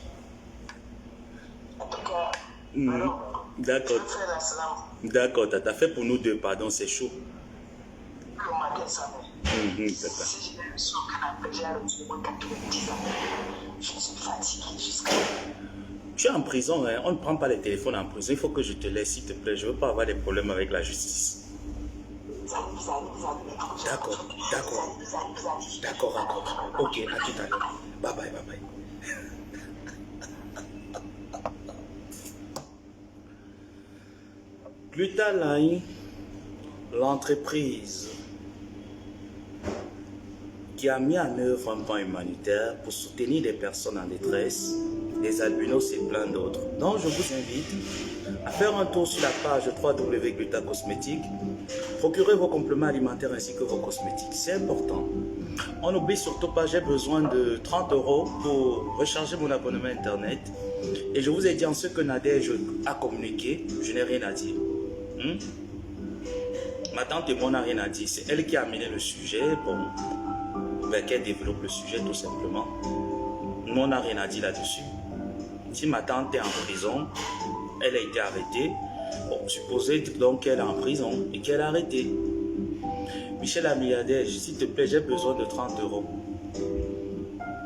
En tout cas, alors,
d'accord.
je vais faire la slam.
D'accord, t'as fait pour nous deux, pardon, c'est chaud.
Le matin, ça va. Si j'ai le son qu'on appelle, j'ai reçu moins 90 ans. Je suis fatigué jusqu'à...
Tu es en prison, hein? On ne prend pas les téléphones en prison. Il faut que je te laisse, s'il te plaît. Je ne veux pas avoir des problèmes avec la justice. D'accord, d'accord. D'accord, encore. Ok, à tout à l'heure. Bye bye, bye bye. Plus tard, là, l'entreprise qui a mis en œuvre un plan humanitaire pour soutenir les personnes en détresse, les albinos et plein d'autres. Donc, je vous invite à faire un tour sur la page www.glutacosmétique. Procurez vos compléments alimentaires ainsi que vos cosmétiques. C'est important. On n'oublie surtout pas, j'ai besoin de 30 € pour recharger mon abonnement Internet. Et je vous ai dit en ce que Nadège a communiqué, je n'ai rien à dire. Ma tante et moi, on n'a rien à dire. C'est elle qui a amené le sujet. Bon, qu'elle développe le sujet tout simplement. Nous, on n'a rien à dire là-dessus. Si ma tante est en prison, elle a été arrêtée. Bon, supposez donc qu'elle est en prison et qu'elle est arrêtée. Michel Amiadège, s'il te plaît, j'ai besoin de 30 €.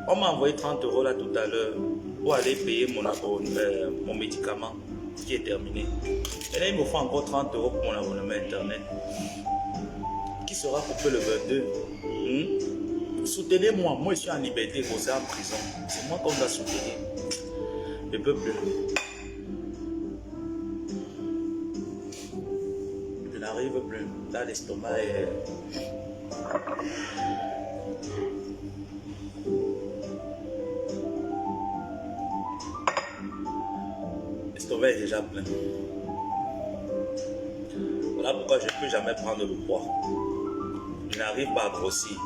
On m'a envoyé 30 € là tout à l'heure pour aller payer mon médicament qui est terminé. Et là, il me faut encore 30 € pour mon abonnement Internet qui sera coupé le 22. Soutenez-moi, moi je suis en liberté, vous êtes en prison. C'est moi qu'on va soutenir. Je ne peux plus. Je n'arrive plus. Là, l'estomac est... L'estomac est déjà plein. Voilà pourquoi je ne peux jamais prendre le poids. Je n'arrive pas à grossir.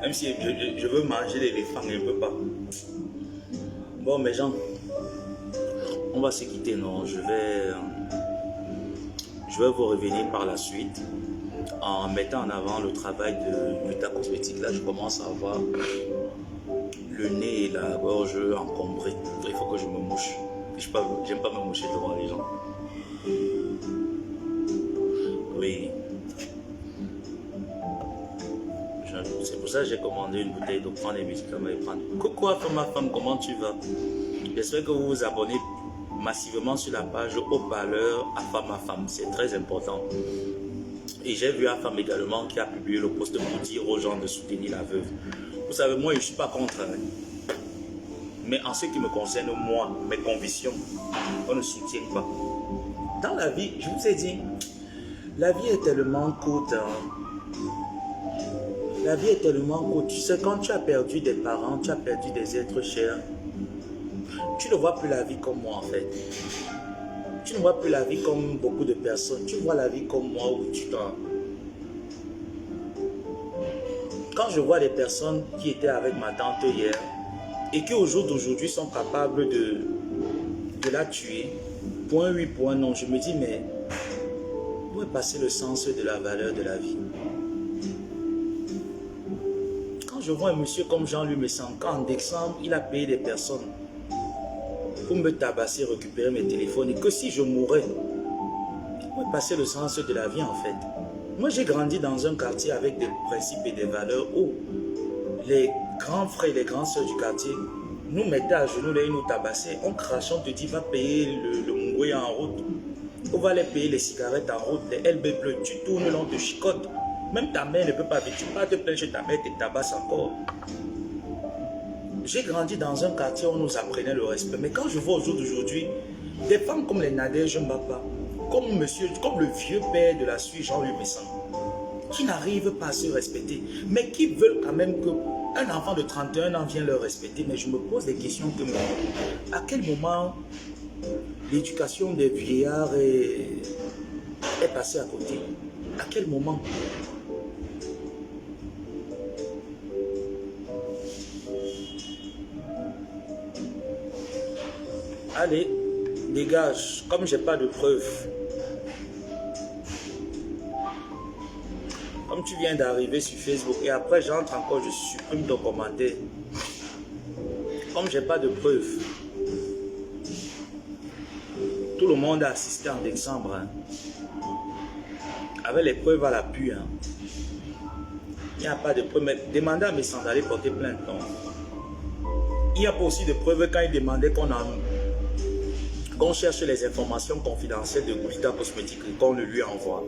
Même si je veux manger l'éléphant, je ne peux pas. Bon, mes gens, on va se quitter, non? Je vais vous revenir par la suite en mettant en avant le travail de Glutacosmétique. Là, je commence à avoir le nez et la gorge encombrés. Il faut que je me mouche. J'aime pas me moucher devant les gens. Oui.
ça, j'ai commandé une bouteille d'eau, prendre des médicaments et prendre. Coucou à ma femme, comment tu vas? J'espère que vous vous abonnez massivement sur la page haut-parleur à ma femme. C'est très important. Et j'ai vu Afam également qui a publié le post pour dire aux gens de soutenir la veuve. Vous savez, moi, je ne suis pas contre. Mais en ce qui me concerne, moi, mes convictions, on ne soutient pas. Dans la vie, je vous ai dit, la vie est tellement courte. La vie est tellement courte. Tu sais, quand tu as perdu des parents, tu as perdu des êtres chers, tu ne vois plus la vie comme moi en fait. Tu ne vois plus la vie comme beaucoup de personnes. Tu vois la vie comme moi où tu t'en... Quand je vois des personnes qui étaient avec ma tante hier et qui au jour d'aujourd'hui sont capables de la tuer, point oui, point non, je me dis mais où est passé le sens de la valeur de la vie? Quand je vois un monsieur comme Jean-Louis Messan, en décembre, il a payé des personnes pour me tabasser, récupérer mes téléphones et que si je mourais, où est passé le sens de la vie en fait? Moi j'ai grandi dans un quartier avec des principes et des valeurs où les grands frères et les grandes soeurs du quartier nous mettaient à genoux et nous tabassaient. On crachait, on te dit va payer le mougoya en route. On va aller payer les cigarettes en route, les LB bleus, tu tournes là, on te chicote. Même ta mère ne peut pas vivre, tu pars te plaindre chez ta mère, te tabasse encore. J'ai grandi dans un quartier où on nous apprenait le respect. Mais quand je vois au jour d'aujourd'hui, des femmes comme les Nadège Mbapa, comme le vieux père de la Suisse, Jean-Louis Messan, qui n'arrivent pas à se respecter, mais qui veulent quand même qu'un enfant de 31 ans vienne leur respecter. Mais je me pose des questions comme à quel moment l'éducation des vieillards est passée à côté? À quel moment? Allez, dégage, comme j'ai pas de preuves. Comme tu viens d'arriver sur Facebook et après j'entre encore, je supprime ton commentaire. Comme j'ai pas de preuves. Tout le monde a assisté en décembre. Hein. Avec les preuves à l'appui. Hein. Il n'y a pas de preuves. Mais demandez à mes sandales porter plainte. Non. Il n'y a pas aussi de preuves quand il demandait qu'on cherche les informations confidentielles de Gulita Cosmétique et qu'on le lui envoie.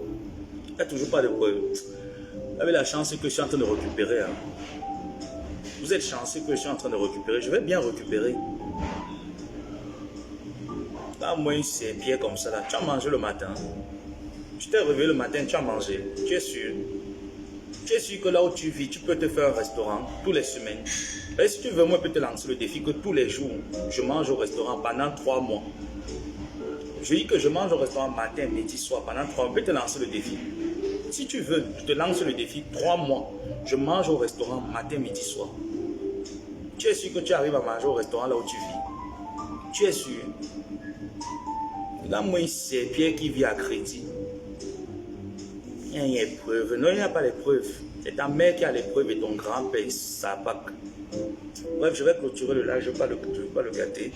Il n'y a toujours pas de preuves. Vous avez la chance que je suis en train de récupérer. Hein. Vous êtes chanceux que je suis en train de récupérer. Je vais bien récupérer. Là, moi, c'est bien comme ça. Là. Tu as mangé le matin. Tu t'es réveillé le matin, tu as mangé. Tu es sûr. Tu es sûr que là où tu vis, tu peux te faire un restaurant tous les semaines. Et si tu veux, moi, je peux te lancer le défi que tous les jours, je mange au restaurant pendant 3 mois. Je dis que je mange au restaurant matin, midi, soir pendant 3 mois. Je peux te lancer le défi. Si tu veux, je te lance le défi 3 mois. Je mange au restaurant matin, midi, soir. Tu es sûr que tu arrives à manger au restaurant là où tu vis? Tu es sûr? Là, moi, c'est Pierre qui vit à crédit. Il y a des preuves. Non, il n'y a pas les preuves. C'est ta mère qui a les preuves et ton grand-père, ça n'a pas. Bref, je vais clôturer le live, je ne vais pas le gâter.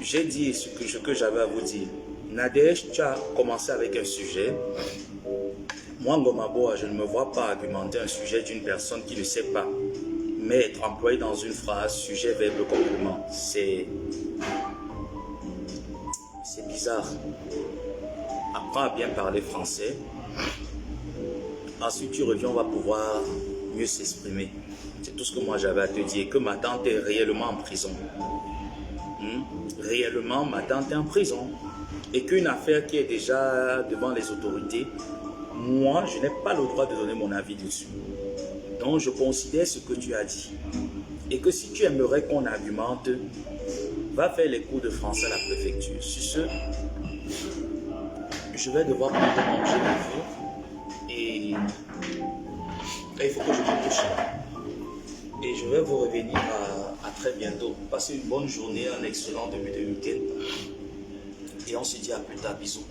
J'ai dit ce que j'avais à vous dire. Nadège, tu as commencé avec un sujet. Moi, Ngomaboa, je ne me vois pas argumenter un sujet d'une personne qui ne sait pas. Mais être employé dans une phrase, sujet, verbe, complément, c'est bizarre. Apprends à bien parler français. Ensuite, tu reviens, on va pouvoir mieux s'exprimer. C'est tout ce que moi j'avais à te dire. Que ma tante est réellement en prison. Réellement, ma tante est en prison. Et qu'une affaire qui est déjà devant les autorités, moi, je n'ai pas le droit de donner mon avis dessus. Donc, je considère ce que tu as dit. Et que si tu aimerais qu'on argumente, va faire les cours de français à la préfecture. Sur ce, je vais devoir prendre manger un peu. Et il faut que je me couche. Et je vais vous revenir à très bientôt. Passez une bonne journée, un excellent début de week-end. Et on se dit à plus tard. Bisous.